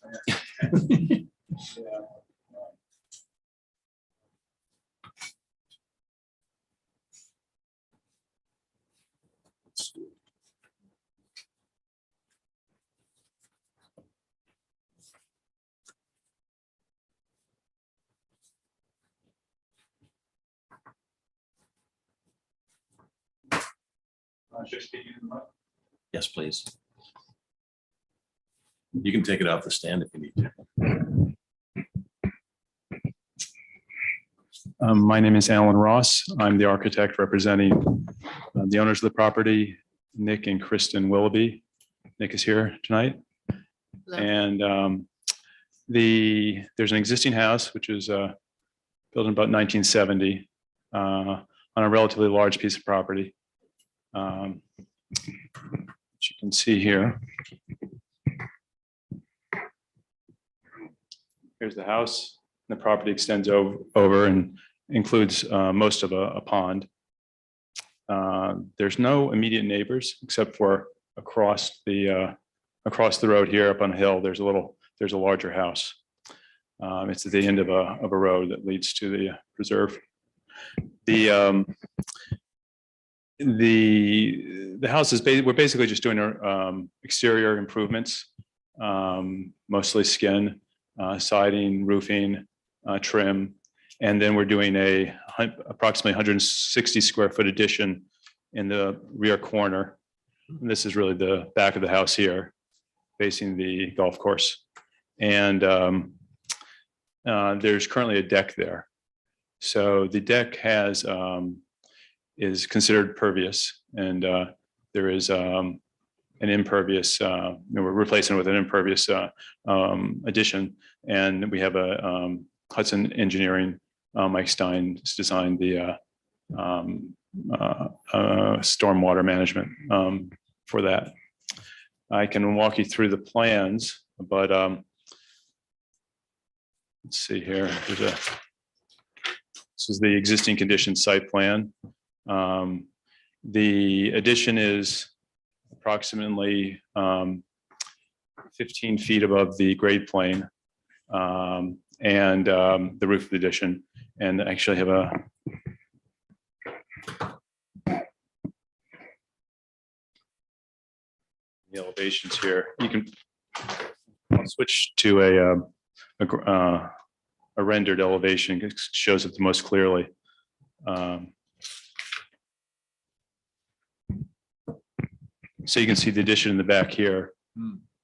Speaker 1: Yes, please. You can take it off the stand if you need to.
Speaker 16: My name is Alan Ross. I'm the architect representing the owners of the property, Nick and Kristen Willoughby. Nick is here tonight. And there's an existing house, which was built in about 1970 on a relatively large piece of property. As you can see here. Here's the house. The property extends over and includes most of a pond. There's no immediate neighbors except for across the road here up on a hill. There's a larger house. It's at the end of a road that leads to the preserve. The house is we're basically just doing exterior improvements, mostly skin, siding, roofing, trim, and then we're doing approximately 160 square foot addition in the rear corner. And this is really the back of the house here, facing the golf course. And there's currently a deck there. So the deck is considered pervious, and there is an impervious, we're replacing it with an impervious addition. And we have a Hudson Engineering, Mike Stein has designed the stormwater management for that. I can walk you through the plans, but let's see here. This is the existing condition site plan. The addition is approximately 15 feet above the grade plane, and the roof of the addition. And I actually have the elevations here. You can I'll switch to a rendered elevation. It shows it the most clearly. So you can see the addition in the back here.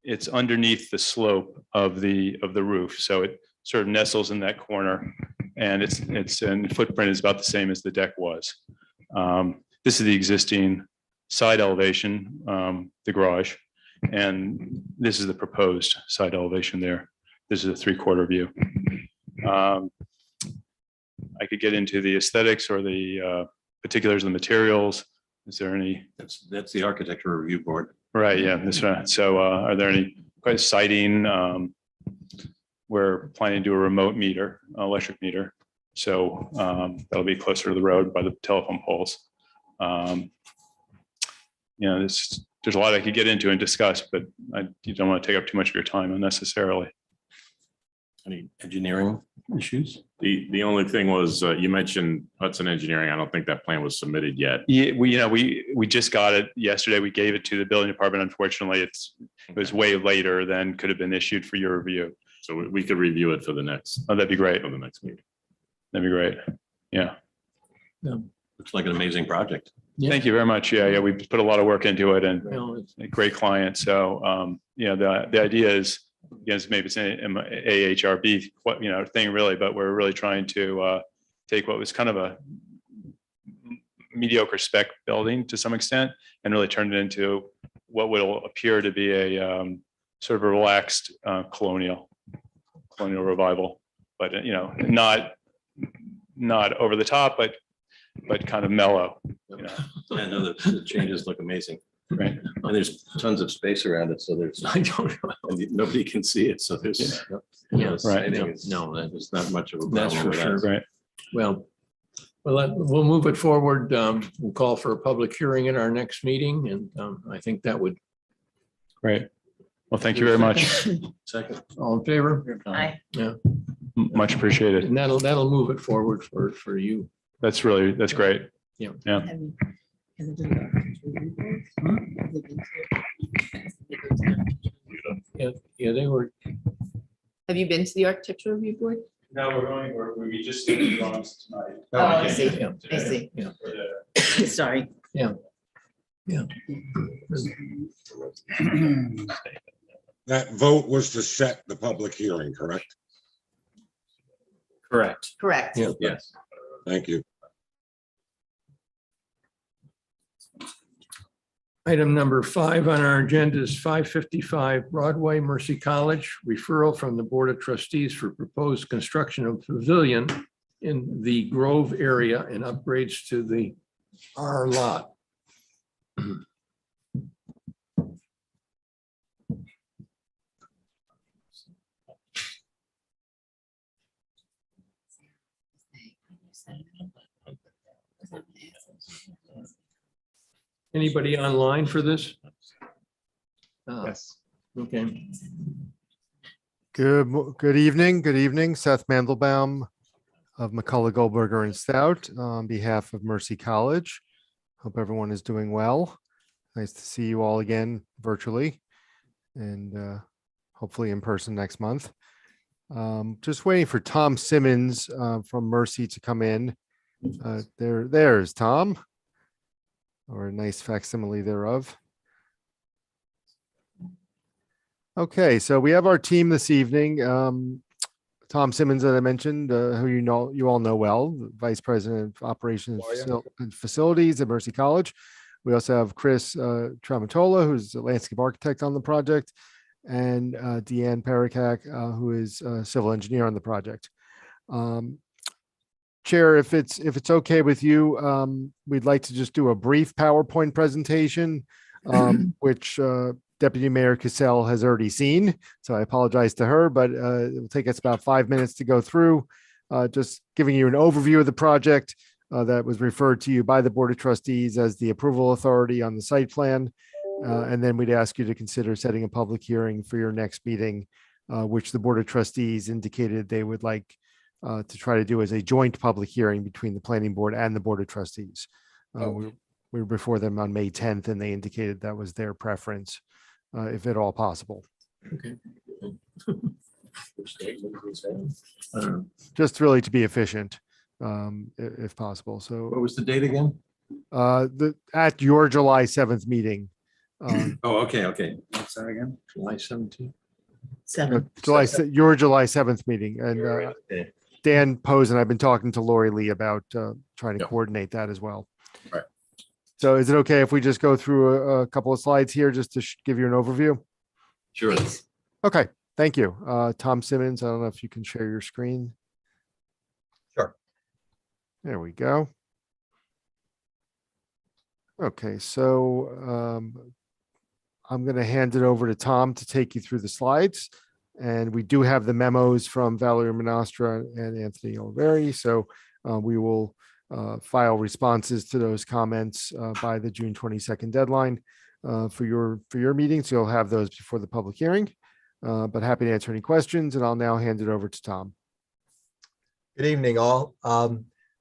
Speaker 16: It's underneath the slope of the roof, so it sort of nestles in that corner, and its footprint is about the same as the deck was. This is the existing side elevation, the garage, and this is the proposed side elevation there. This is a 3/4 view. I could get into the aesthetics or the particulars of the materials. Is there any?
Speaker 1: That's the architectural review board.
Speaker 16: Right, yeah, that's right. So are there any quite siding? We're planning to do a remote meter, electric meter. So that'll be closer to the road by the telephone poles. You know, there's a lot I could get into and discuss, but you don't want to take up too much of your time unnecessarily.
Speaker 1: Any engineering issues?
Speaker 11: The only thing was, you mentioned Hudson Engineering. I don't think that plan was submitted yet.
Speaker 16: Yeah, we just got it yesterday. We gave it to the building department. Unfortunately, it was way later than could have been issued for your review.
Speaker 11: So we could review it for the next.
Speaker 16: Oh, that'd be great.
Speaker 11: For the next meeting.
Speaker 16: That'd be great. Yeah.
Speaker 1: Looks like an amazing project.
Speaker 16: Thank you very much. Yeah, we put a lot of work into it, and
Speaker 5: Well,
Speaker 16: a great client. So, the idea is, yes, maybe it's an AHRB, thing really, but we're really trying to take what was kind of a mediocre spec building to some extent and really turn it into what will appear to be a sort of a relaxed colonial revival, but not over the top, but kind of mellow.
Speaker 1: I know the changes look amazing.
Speaker 16: Right.
Speaker 1: And there's tons of space around it, so there's,
Speaker 5: I don't know.
Speaker 1: nobody can see it, so there's.
Speaker 5: Yeah.
Speaker 16: Right.
Speaker 1: No, there's not much of a
Speaker 5: That's
Speaker 1: problem
Speaker 5: for
Speaker 1: with
Speaker 5: sure.
Speaker 1: that.
Speaker 16: Right.
Speaker 5: Well, we'll move it forward. We'll call for a public hearing in our next meeting, and I think that would.
Speaker 16: Great. Well, thank you very much.
Speaker 1: Second.
Speaker 5: All in favor?
Speaker 2: Aye.
Speaker 5: Yeah,
Speaker 16: Much appreciated.
Speaker 5: and that'll move it forward for you.
Speaker 16: That's great.
Speaker 5: Yeah.
Speaker 16: Yeah.
Speaker 5: Yeah, they were.
Speaker 2: Have you been to the architectural review board?
Speaker 16: No, we just did the drawings tonight.
Speaker 2: Oh, I see.
Speaker 5: Yeah.
Speaker 2: I see.
Speaker 5: Yeah.
Speaker 2: Sorry.
Speaker 5: Yeah.
Speaker 17: That vote was to set the public hearing, correct?
Speaker 10: Correct.
Speaker 2: Correct.
Speaker 5: Yeah.
Speaker 1: Yes.
Speaker 17: Thank you.
Speaker 5: Item number 5 on our agenda is 555 Broadway, Mercy College, referral from the Board of Trustees for proposed construction of pavilion in the Grove area and upgrades to the R lot. Anybody online for this?
Speaker 3: Yes.
Speaker 5: Okay.
Speaker 18: Good evening. Seth Mandelbaum of McCullough Goldberger and Stout on behalf of Mercy College. Hope everyone is doing well. Nice to see you all again virtually and hopefully in person next month. Just waiting for Tom Simmons from Mercy to come in. There's Tom, or a nice facsimile thereof. Okay, so we have our team this evening. Tom Simmons, that I mentioned, who you all know well, the Vice President of Operations and Facilities at Mercy College. We also have Chris Tramatola, who's a landscape architect on the project, and Deanne Perikak, who is a civil engineer on the project. Chair, if it's okay with you, we'd like to just do a brief PowerPoint presentation, which Deputy Mayor Cassell has already seen. So I apologize to her, but it will take us about 5 minutes to go through, just giving you an overview of the project that was referred to you by the Board of Trustees as the approval authority on the site plan. And then we'd ask you to consider setting a public hearing for your next meeting, which the Board of Trustees indicated they would like to try to do as a joint public hearing between the Planning Board and the Board of Trustees. We were before them on May 10th, and they indicated that was their preference, if at all possible.
Speaker 5: Okay.
Speaker 18: Just really to be efficient, if possible. So
Speaker 1: What was the date again?
Speaker 18: at your July 7th meeting.
Speaker 1: Oh, okay.
Speaker 4: What's that again?
Speaker 1: July 17th.
Speaker 18: Your July 7th meeting. And
Speaker 1: Okay.
Speaker 18: Dan Pose and I've been talking to Lori Lee about trying to
Speaker 1: Yep.
Speaker 18: coordinate that as well.
Speaker 1: Right.
Speaker 18: So is it okay if we just go through a couple of slides here just to give you an overview?
Speaker 1: Sure.
Speaker 18: Okay, thank you. Tom Simmons, I don't know if you can share your screen.
Speaker 3: Sure.
Speaker 18: There we go. Okay, so I'm going to hand it over to Tom to take you through the slides. And we do have the memos from Valerie Monastra and Anthony Oliveri. So we will file responses to those comments by the June 22nd deadline for your meeting. So you'll have those before the public hearing. But happy to answer any questions, and I'll now hand it over to Tom.
Speaker 19: Good evening, all.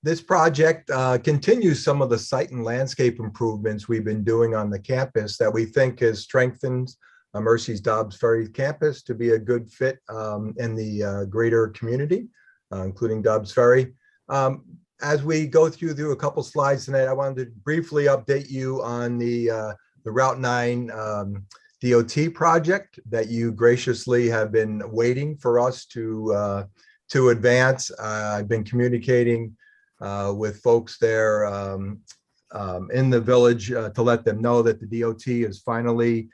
Speaker 19: This project continues some of the site and landscape improvements we've been doing on the campus that we think has strengthened Mercy's Dobbs Ferry campus to be a good fit in the greater community, including Dobbs Ferry. As we go through a couple slides tonight, I wanted to briefly update you on the Route 9 DOT project that you graciously have been waiting for us to advance. I've been communicating with folks there in the village to let them know that the DOT is finally,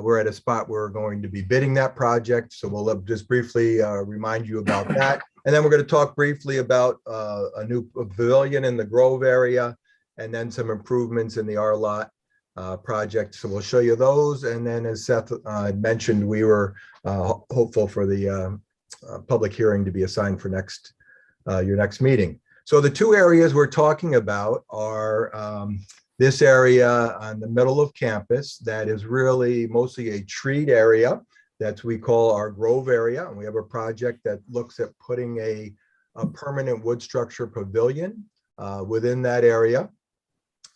Speaker 19: we're at a spot where we're going to be bidding that project. So we'll just briefly remind you about that. And then we're going to talk briefly about a new pavilion in the Grove area, and then some improvements in the R lot project. So we'll show you those. And then as Seth mentioned, we were hopeful for the public hearing to be assigned for your next meeting. So the two areas we're talking about are this area on the middle of campus that is really mostly a treed area that we call our Grove area. And we have a project that looks at putting a permanent wood structure pavilion within that area.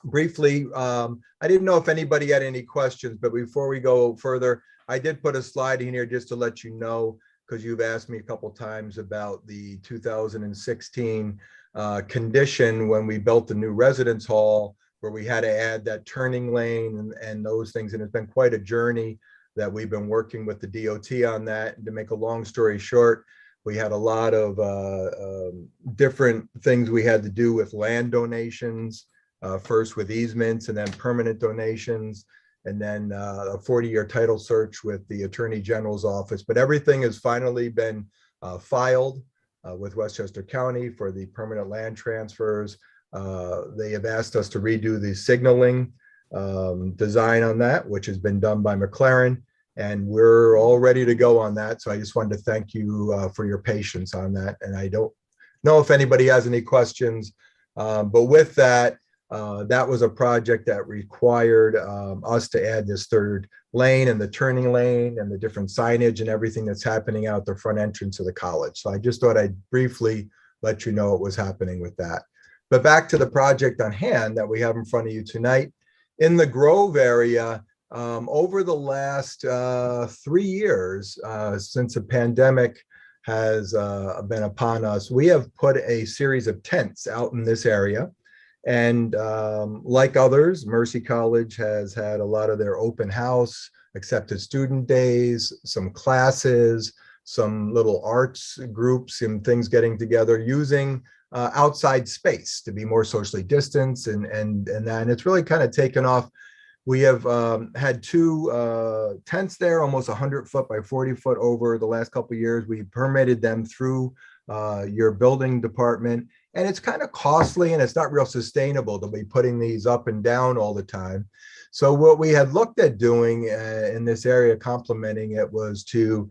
Speaker 19: Briefly, I didn't know if anybody had any questions, but before we go further, I did put a slide in here just to let you know, because you've asked me a couple times about the 2016 condition when we built the new residence hall where we had to add that turning lane and those things. And it's been quite a journey that we've been working with the DOT on that. And to make a long story short, we had a lot of different things we had to do with land donations, first with easements and then permanent donations, and then a 40-year title search with the Attorney General's office. But everything has finally been filed with Westchester County for the permanent land transfers. They have asked us to redo the signaling design on that, which has been done by McLaren, and we're all ready to go on that. So I just wanted to thank you for your patience on that. And I don't know if anybody has any questions, but with that, that was a project that required us to add this third lane and the turning lane and the different signage and everything that's happening out the front entrance of the college. So I just thought I'd briefly let you know what was happening with that. But back to the project on hand that we have in front of you tonight. In the Grove area, over the last 3 years, since the pandemic has been upon us, we have put a series of tents out in this area. And like others, Mercy College has had a lot of their open house, accepted student days, some classes, some little arts groups and things getting together using outside space to be more socially distanced and it's really kind of taken off. We have had 2 tents there, almost 100 foot by 40 foot over the last couple of years. We permitted them through your building department, and it's kind of costly and it's not real sustainable to be putting these up and down all the time. So what we had looked at doing in this area, complementing it, was to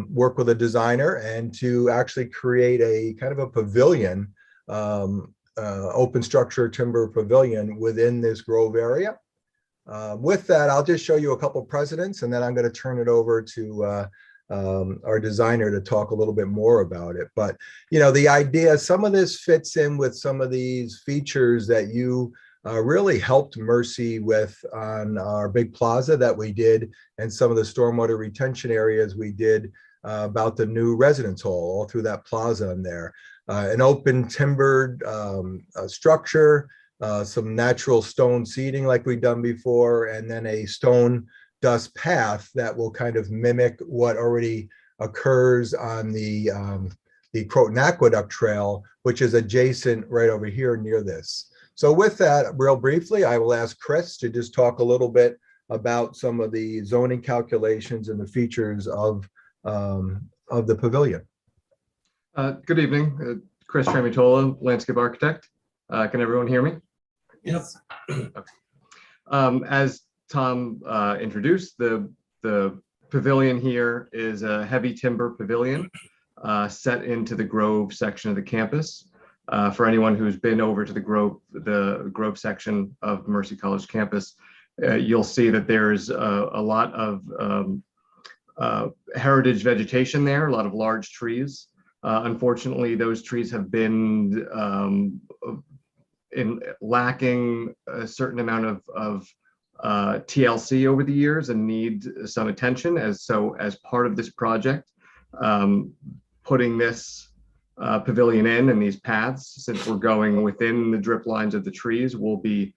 Speaker 19: work with a designer and to actually create a kind of a pavilion, open structure timber pavilion within this Grove area. With that, I'll just show you a couple precedents, and then I'm going to turn it over to our designer to talk a little bit more about it. But, you know, the idea, some of this fits in with some of these features that you really helped Mercy with on our big plaza that we did, and some of the stormwater retention areas we did about the new residence hall all through that plaza in there. An open timbered structure, some natural stone seating like we've done before, and then a stone dust path that will kind of mimic what already occurs on the Croton Aqueduct Trail, which is adjacent right over here near this. So with that, real briefly, I will ask Chris to just talk a little bit about some of the zoning calculations and the features of the pavilion.
Speaker 20: Good evening, Chris Tramitola, landscape architect. Can everyone hear me?
Speaker 1: Yes.
Speaker 20: As Tom introduced, the pavilion here is a heavy timber pavilion set into the Grove section of the campus. For anyone who's been over to the Grove section of Mercy College campus, you'll see that there's a lot of heritage vegetation there, a lot of large trees. Unfortunately, those trees have been lacking a certain amount of TLC over the years and need some attention. As part of this project, putting this pavilion in and these paths, since we're going within the drip lines of the trees, we'll be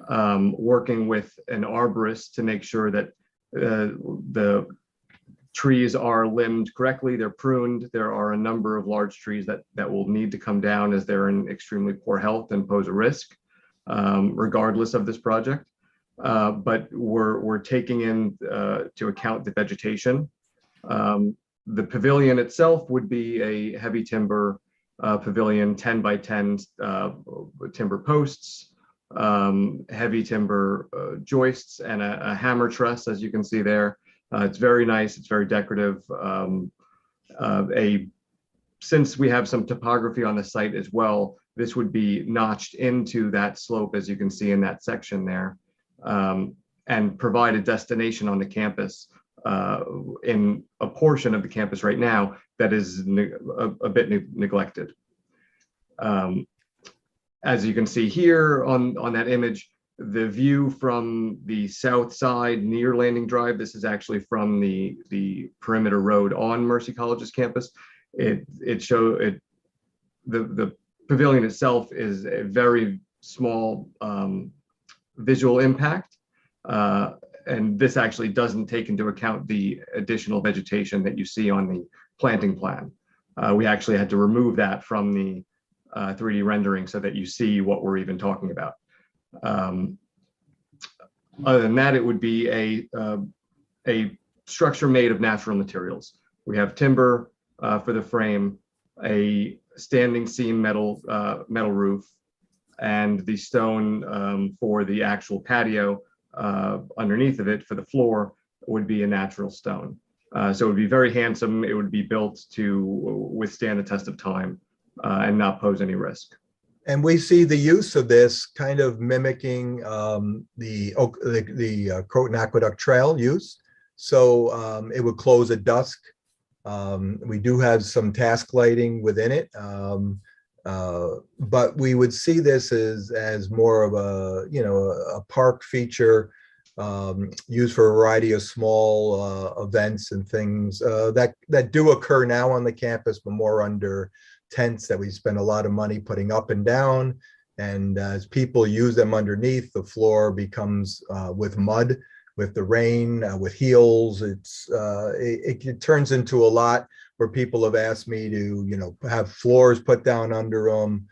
Speaker 20: working with an arborist to make sure that the trees are limbed correctly, they're pruned. There are a number of large trees that will need to come down as they're in extremely poor health and pose a risk, regardless of this project. But we're taking in to account the vegetation. The pavilion itself would be a heavy timber pavilion, 10 by 10 timber posts, heavy timber joists, and a hammer truss, as you can see there. It's very nice. It's very decorative. Since we have some topography on the site as well, this would be notched into that slope, as you can see in that section there, and provide a destination on the campus in a portion of the campus right now that is a bit neglected. As you can see here on that image, the view from the south side near Landing Drive, this is actually from the perimeter road on Mercy College's campus. The pavilion itself is a very small visual impact. And this actually doesn't take into account the additional vegetation that you see on the planting plan. We actually had to remove that from the 3D rendering so that you see what we're even talking about. Other than that, it would be a structure made of natural materials. We have timber for the frame, a standing seam metal roof, and the stone for the actual patio underneath of it for the floor would be a natural stone. So it would be very handsome. It would be built to withstand the test of time and not pose any risk.
Speaker 19: And we see the use of this kind of mimicking the Croton Aqueduct Trail use. So it would close at dusk. We do have some task lighting within it. But we would see this as more of a park feature used for a variety of small events and things that do occur now on the campus, but more under tents that we spend a lot of money putting up and down. And as people use them underneath, the floor becomes with mud, with the rain, with heels. It turns into a lot where people have asked me to, have floors put down under them,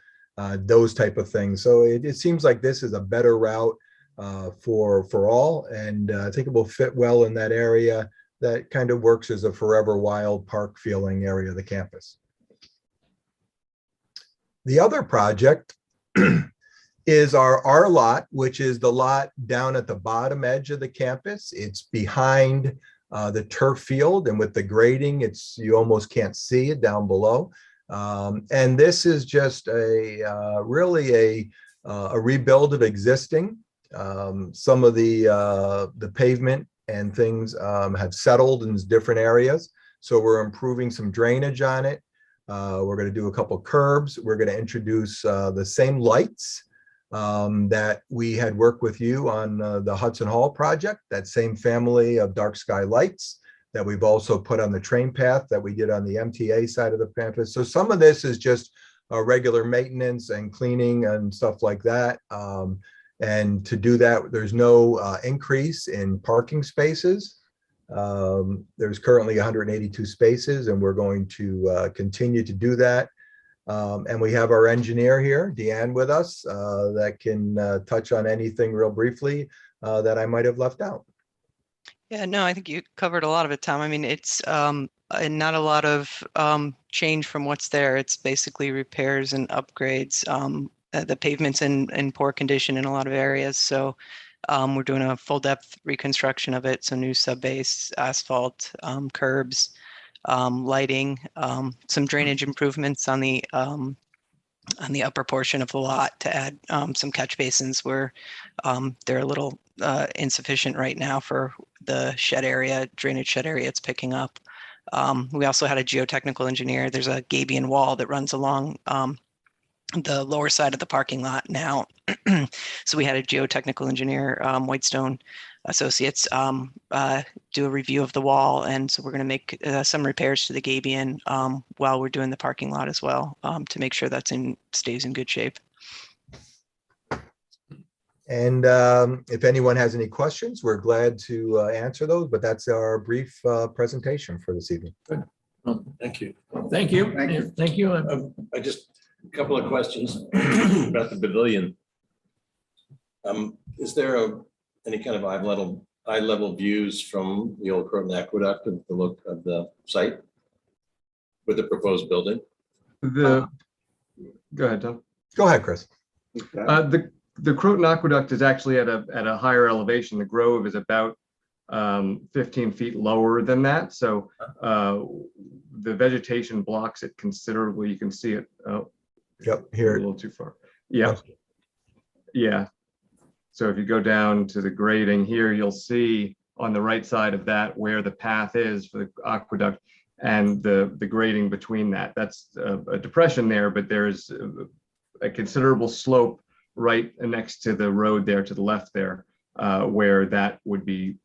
Speaker 19: those type of things. So it seems like this is a better route for all. And I think it will fit well in that area that kind of works as a forever wild park feeling area of the campus. The other project is our R lot, which is the lot down at the bottom edge of the campus. It's behind the turf field, and with the grading, you almost can't see it down below. And this is just really a rebuild of existing. Some of the pavement and things have settled in different areas, so we're improving some drainage on it. We're going to do a couple curbs. We're going to introduce the same lights that we had worked with you on the Hudson Hall project, that same family of dark sky lights that we've also put on the train path that we did on the MTA side of the campus. So some of this is just regular maintenance and cleaning and stuff like that. And to do that, there's no increase in parking spaces. There's currently 182 spaces, and we're going to continue to do that. And we have our engineer here, Deanne, with us that can touch on anything real briefly that I might have left out.
Speaker 21: Yeah, no, I think you covered a lot of it, Tom. I mean, it's not a lot of change from what's there. It's basically repairs and upgrades. The pavement's in poor condition in a lot of areas. So we're doing a full depth reconstruction of it. So new subbase, asphalt, curbs, lighting, some drainage improvements on the upper portion of the lot to add some catch basins where they're a little insufficient right now for the shed area, drainage shed area it's picking up. We also had a geotechnical engineer. There's a gabion wall that runs along the lower side of the parking lot now. So we had a geotechnical engineer, Whitestone Associates, do a review of the wall. And so we're going to make some repairs to the gabion while we're doing the parking lot as well to make sure stays in good shape.
Speaker 19: And if anyone has any questions, we're glad to answer those, but that's our brief presentation for this evening.
Speaker 1: Good. Well, thank you.
Speaker 5: Thank you.
Speaker 19: Thank you.
Speaker 5: Thank you.
Speaker 1: I just, a couple of questions about the pavilion. Is there any kind of eye level views from the old Croton Aqueduct of the look of the site with the proposed building?
Speaker 20: Go ahead, Tom.
Speaker 19: Go ahead, Chris.
Speaker 20: The Croton Aqueduct is actually at a higher elevation. The Grove is about 15 feet lower than that. So the vegetation blocks it considerably. You can see it.
Speaker 19: Yep, here.
Speaker 20: A little too far. Yeah. Yeah. So if you go down to the grading here, you'll see on the right side of that where the path is for the aqueduct and the grading between that. That's a depression there, but there's a considerable slope right next to the road there to the left there, where that would be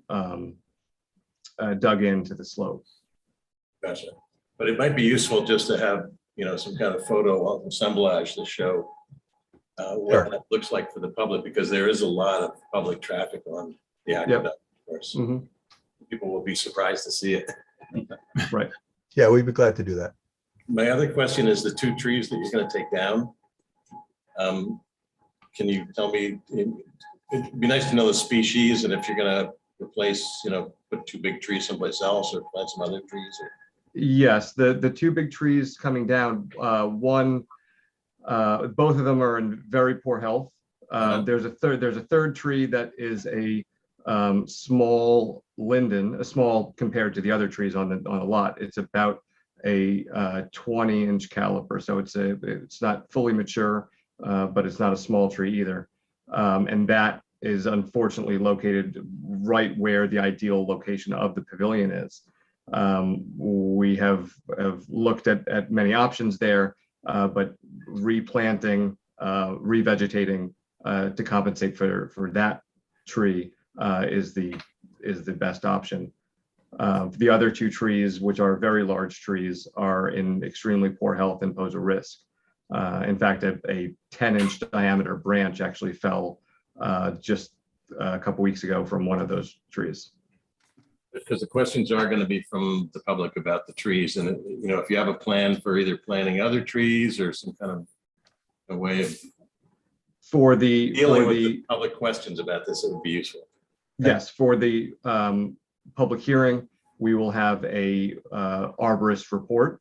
Speaker 20: dug into the slope.
Speaker 1: Gotcha. But it might be useful just to have, some kind of photo assemblage to show what that looks like for the public, because there is a lot of public traffic on the aqueduct, of course. People will be surprised to see it.
Speaker 19: Right. Yeah, we'd be glad to do that.
Speaker 1: My other question is the 2 trees that you're going to take down. Can you tell me, it'd be nice to know the species, and if you're going to replace, put 2 big trees someplace else or plant some other trees?
Speaker 20: Yes, the 2 big trees coming down, both of them are in very poor health. There's a third tree that is a small linden, small compared to the other trees on the lot. It's about a 20-inch caliper, so it's not fully mature, but it's not a small tree either. And that is unfortunately located right where the ideal location of the pavilion is. We have looked at many options there, but replanting, revegetating to compensate for that tree is the best option. The other 2 trees, which are very large trees, are in extremely poor health and pose a risk. In fact, a 10-inch diameter branch actually fell just a couple weeks ago from one of those trees.
Speaker 1: Because the questions are going to be from the public about the trees, and if you have a plan for either planting other trees or some kind of a way of dealing with the public questions about this, it would be useful.
Speaker 20: Yes, for the public hearing, we will have a arborist report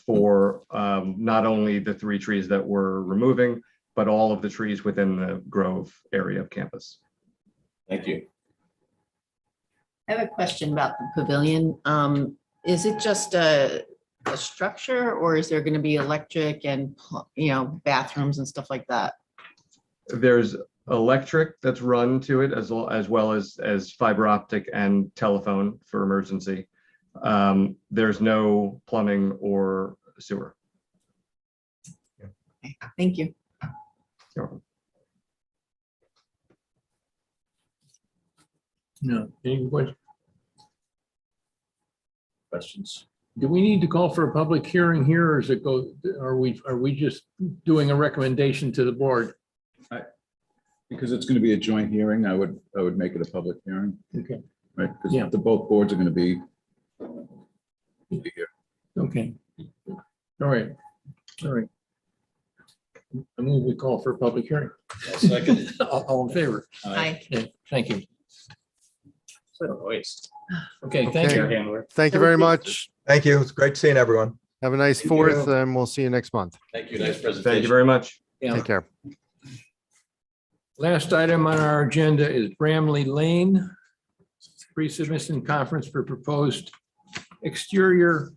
Speaker 20: for not only the 3 trees that we're removing, but all of the trees within the Grove area of campus.
Speaker 1: Thank you.
Speaker 2: I have a question about the pavilion. Is it just a structure, or is there going to be electric and, bathrooms and stuff like that?
Speaker 20: There's electric that's run to it as well as fiber optic and telephone for emergency. There's no plumbing or sewer.
Speaker 2: Thank you.
Speaker 5: No, any
Speaker 1: questions?
Speaker 5: Do we need to call for a public hearing here, or are we just doing a recommendation to the board?
Speaker 12: Because it's going to be a joint hearing, I would make it a public hearing.
Speaker 5: Okay.
Speaker 12: Right, because both boards are going to be here.
Speaker 5: Okay. All right. I move we call for a public hearing.
Speaker 1: Second.
Speaker 5: All in favor?
Speaker 2: Aye.
Speaker 5: Yeah, thank you.
Speaker 1: Waste.
Speaker 5: Okay, thank you.
Speaker 18: Thank you very much.
Speaker 19: Thank you. It's great seeing everyone.
Speaker 18: Have a nice 4th, and we'll see you next month.
Speaker 1: Thank you. Nice presentation.
Speaker 20: Thank you very much.
Speaker 18: Take care.
Speaker 5: Last item on our agenda is Bramley Lane, pre-submission conference for proposed exterior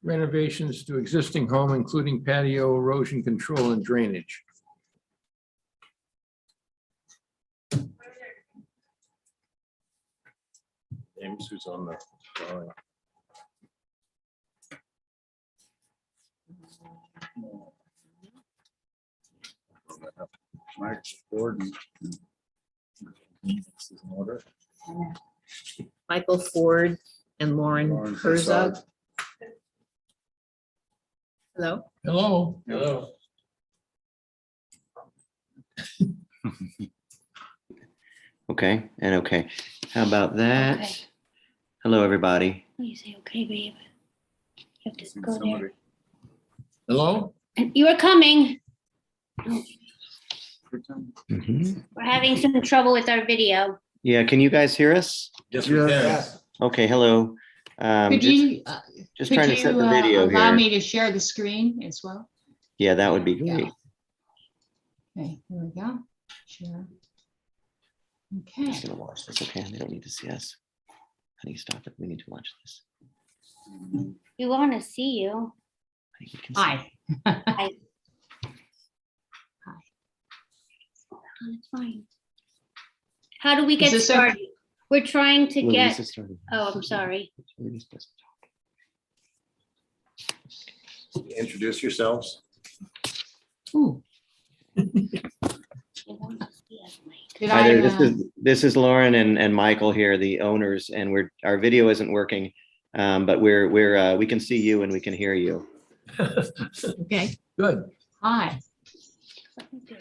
Speaker 5: renovations to existing home, including patio, erosion control, and drainage.
Speaker 1: James, who's on the drawing?
Speaker 4: Mike Gordon.
Speaker 2: Michael Ford and Lauren Herzog. Hello.
Speaker 5: Hello.
Speaker 1: Hello.
Speaker 7: Okay, and okay. How about that?
Speaker 22: Okay.
Speaker 7: Hello, everybody.
Speaker 22: You say, okay, babe. You have to go there.
Speaker 5: Hello?
Speaker 22: You are coming.
Speaker 7: Mhm.
Speaker 22: We're having some trouble with our video.
Speaker 7: Yeah, can you guys hear us?
Speaker 1: Yes, we can.
Speaker 7: Okay, hello.
Speaker 23: Could you,
Speaker 7: Just
Speaker 23: could
Speaker 7: trying to set
Speaker 23: you
Speaker 7: the video
Speaker 23: allow
Speaker 7: here.
Speaker 23: me to share the screen as well?
Speaker 7: Yeah, that would be great.
Speaker 23: Okay, here we go. Share.
Speaker 7: I'm
Speaker 23: Okay.
Speaker 7: just gonna watch this, okay? They don't need to see us. How do you stop it? We need to watch this.
Speaker 22: We want to see you.
Speaker 7: You can see.
Speaker 23: Hi.
Speaker 22: Hi. It's fine. How do we
Speaker 23: Is
Speaker 22: get
Speaker 23: this
Speaker 22: started? We're trying to get.
Speaker 7: Louisa started.
Speaker 22: Oh, I'm sorry.
Speaker 7: Louisa doesn't
Speaker 1: Introduce yourselves.
Speaker 23: Ooh. Did
Speaker 7: Hi there,
Speaker 23: I,
Speaker 7: this is Lauren and Michael here, the owners, and our video isn't working, but we can see you and we can hear you.
Speaker 2: Okay.
Speaker 5: Good.
Speaker 23: Hi.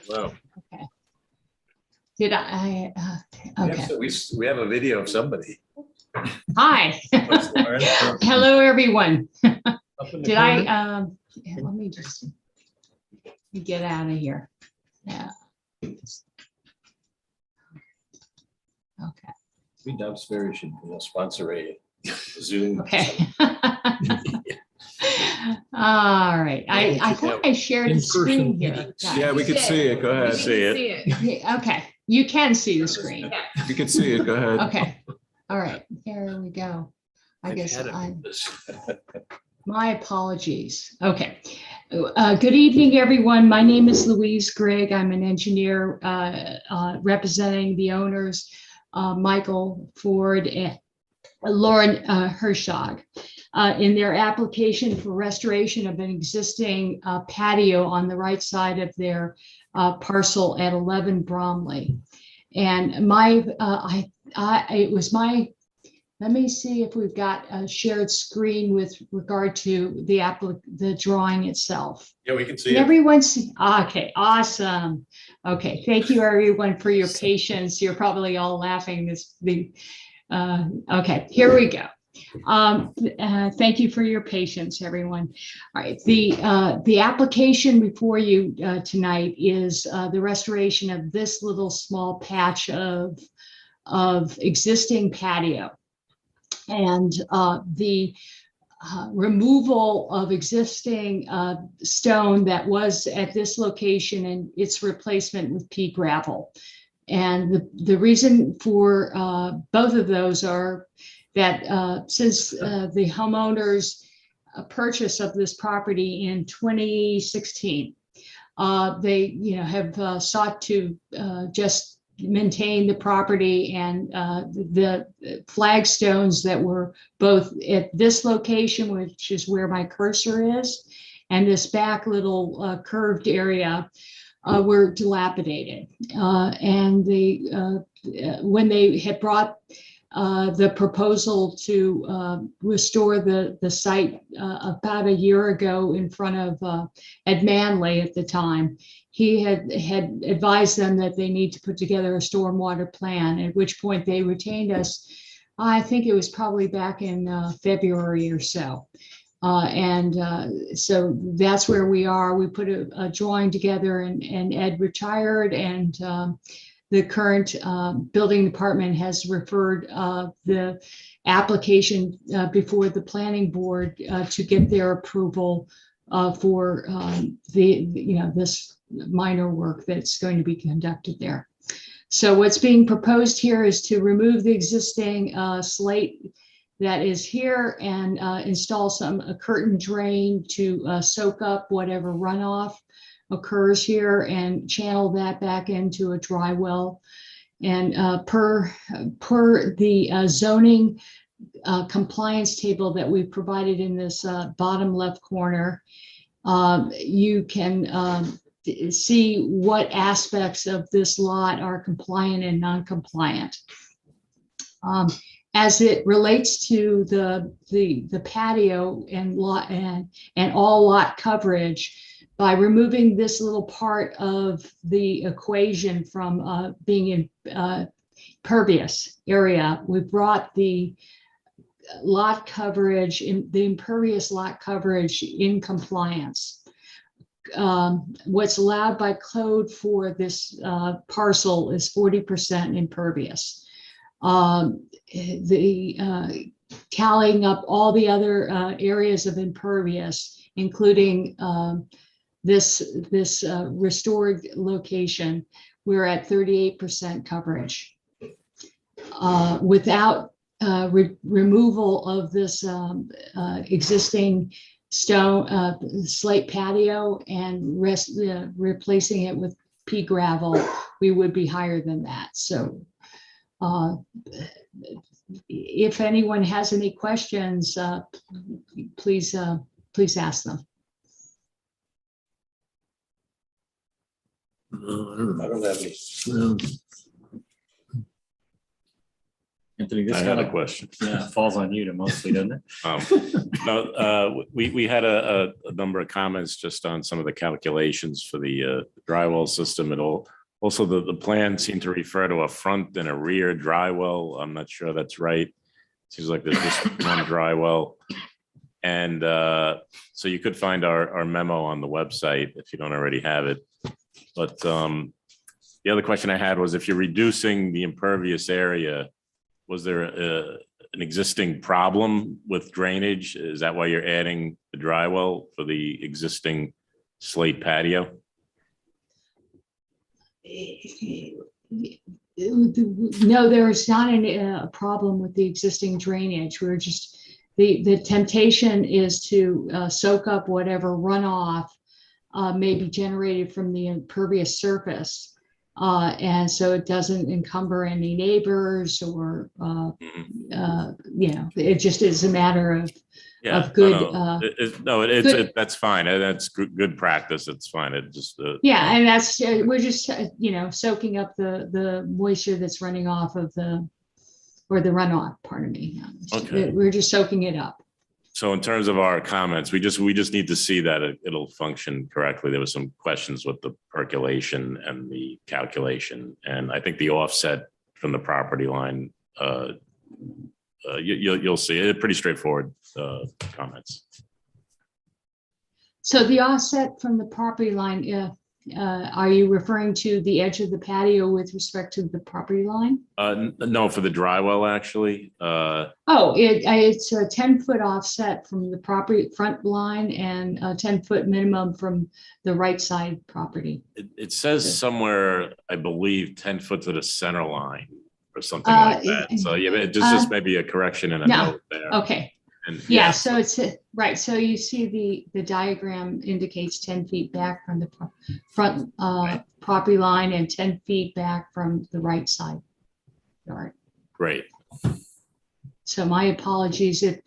Speaker 1: Wow.
Speaker 23: Okay. Did I, okay.
Speaker 1: We have a video of somebody.
Speaker 23: Hi. Hello, everyone. Did I, yeah, let me just get out of here. Yeah. Okay.
Speaker 1: We Dobbsbury should sponsor a Zoom.
Speaker 23: Okay. All right. I thought I shared the screen here.
Speaker 12: Yeah, we could see it. Go ahead.
Speaker 1: See it.
Speaker 23: Okay, you can see the screen.
Speaker 12: You can see it. Go ahead.
Speaker 23: Okay. All right, here we go. I guess my apologies. Okay. Good evening, everyone. My name is Louise Grigg. I'm an engineer representing the owners, Michael Ford and Lauren Hershog, in their application for restoration of an existing patio on the right side of their parcel at 11 Bromley. And it was my, let me see if we've got a shared screen with regard to the drawing itself.
Speaker 1: Yeah, we can see
Speaker 23: Can
Speaker 1: it.
Speaker 23: everyone see? Okay, awesome. Okay, thank you everyone for your patience. You're probably all laughing okay, here we go. Thank you for your patience, everyone. All right, the application before you tonight is the restoration of this little small patch of existing patio. And the removal of existing stone that was at this location and its replacement with pea gravel. And the reason for both of those are that since the homeowners' purchase of this property in 2016, they have sought to just maintain the property, and the flagstones that were both at this location, which is where my cursor is, and this back little curved area were dilapidated. And when they had brought the proposal to restore the site about a year ago in front of Ed Manley at the time, he had advised them that they need to put together a stormwater plan, at which point they retained us. I think it was probably back in February or so. So that's where we are. We put a drawing together, and Ed retired, and the current building department has referred the application before the planning board to get their approval for this minor work that's going to be conducted there. So what's being proposed here is to remove the existing slate that is here and install a curtain drain to soak up whatever runoff occurs here and channel that back into a dry well. And per the zoning compliance table that we provided in this bottom left corner, you can see what aspects of this lot are compliant and non-compliant. As it relates to the patio and lot and all lot coverage, by removing this little part of the equation from being in pervious area, we brought the lot coverage, the impervious lot coverage in compliance. What's allowed by code for this parcel is 40% impervious. Tallying up all the other areas of impervious, including this restored location, we're at 38% coverage. Without removal of this existing stone slate patio and replacing it with pea gravel, we would be higher than that. So if anyone has any questions, please ask them.
Speaker 1: I don't have any.
Speaker 10: Anthony, this
Speaker 11: I had
Speaker 10: kind
Speaker 11: a
Speaker 10: of,
Speaker 11: question.
Speaker 10: yeah, falls on you to mostly, doesn't it?
Speaker 11: No, we had a number of comments just on some of the calculations for the dry well system and all. Also, the plan seemed to refer to a front and a rear dry well. I'm not sure that's right. Seems like there's just one dry well. And so you could find our memo on the website if you don't already have it. But the other question I had was if you're reducing the impervious area, was there an existing problem with drainage? Is that why you're adding the dry well for the existing slate patio?
Speaker 23: No, there is not a problem with the existing drainage. We're just, the temptation is to soak up whatever runoff may be generated from the impervious surface. And so it doesn't encumber any neighbors or, it just is a matter of good.
Speaker 11: That's fine. That's good practice. It's fine. It just.
Speaker 23: Yeah, and that's, we're just, soaking up the moisture that's running off of the runoff, pardon me.
Speaker 11: Okay.
Speaker 23: We're just soaking it up.
Speaker 11: So in terms of our comments, we just need to see that it'll function correctly. There was some questions with the percolation and the calculation, and I think the offset from the property line, you'll see it, pretty straightforward comments.
Speaker 23: So the offset from the property line, are you referring to the edge of the patio with respect to the property line?
Speaker 11: No, for the dry well, actually.
Speaker 23: It's a 10-foot offset from the property front line and a 10-foot minimum from the right side property.
Speaker 11: It says somewhere, I believe, 10 foot to the center line or something like that. So yeah, it just maybe a correction in a note there.
Speaker 23: Okay.
Speaker 11: And
Speaker 23: Yeah, so it's right. So you see the diagram indicates 10 feet back from the front property line and 10 feet back from the right side yard.
Speaker 11: Great.
Speaker 23: So my apologies if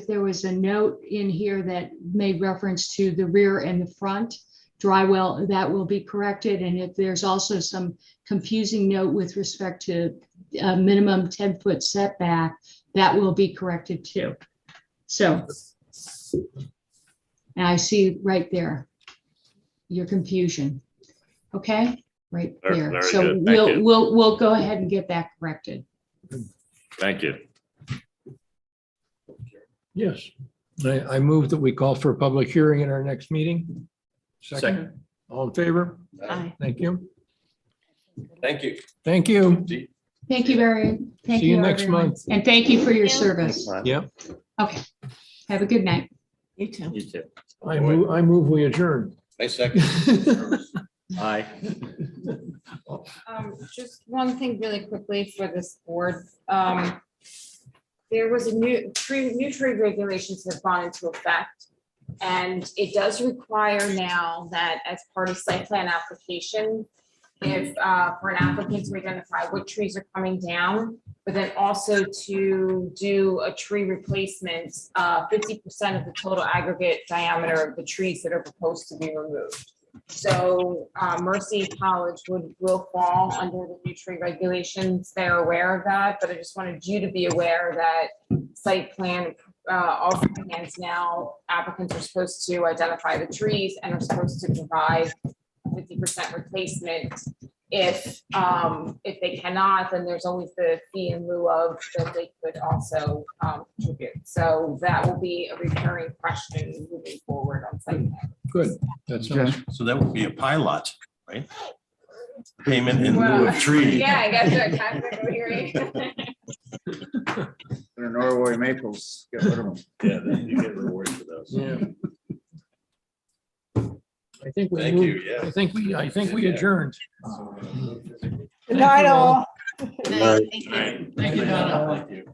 Speaker 23: there was a note in here that made reference to the rear and the front dry well, that will be corrected. And if there's also some confusing note with respect to a minimum 10-foot setback, that will be corrected too. So, and I see right there your confusion. Okay, right there.
Speaker 11: Very
Speaker 23: So
Speaker 11: good. Thank you.
Speaker 23: we'll go ahead and get that corrected.
Speaker 11: Thank you.
Speaker 5: Yes, I move that we call for a public hearing in our next meeting. Second, all in favor?
Speaker 2: Aye.
Speaker 5: Thank you.
Speaker 1: Thank you.
Speaker 5: Thank you.
Speaker 23: Thank you thank
Speaker 5: See you
Speaker 23: you
Speaker 5: next
Speaker 23: everyone.
Speaker 5: month.
Speaker 23: And thank you for your service.
Speaker 5: Yep.
Speaker 23: Okay, have a good night.
Speaker 2: You too.
Speaker 10: You too.
Speaker 5: I move we adjourn.
Speaker 1: I second.
Speaker 10: Aye.
Speaker 8: Just one thing really quickly for this board. There was a new tree regulations have gone into effect. And it does require now that as part of site plan application, if for an applicant to identify what trees are coming down, but then also to do a tree replacement, 50% of the total aggregate diameter of the trees that are proposed to be removed. So Mercy College will fall under the new tree regulations. They're aware of that, but I just wanted you to be aware that site plan also plans now applicants are supposed to identify the trees and are supposed to provide 50% replacement. If they cannot, then there's always the fee in lieu of that they could also contribute. So that will be a recurring question moving forward on site plan.
Speaker 5: Good. That's nice.
Speaker 1: So that would be a pilot, right? Payment in lieu of tree.
Speaker 8: Yeah, I guess that kind of hearing.
Speaker 3: The Norway maples, get rid of them.
Speaker 1: Yeah, then you get rewards for those.
Speaker 5: Yeah. I think we
Speaker 1: Thank
Speaker 5: moved-
Speaker 1: you, yeah.
Speaker 5: I think we adjourned.
Speaker 8: Good night, all.
Speaker 2: Good night. Thank you.
Speaker 5: Thank you, Donna.
Speaker 1: Thank you.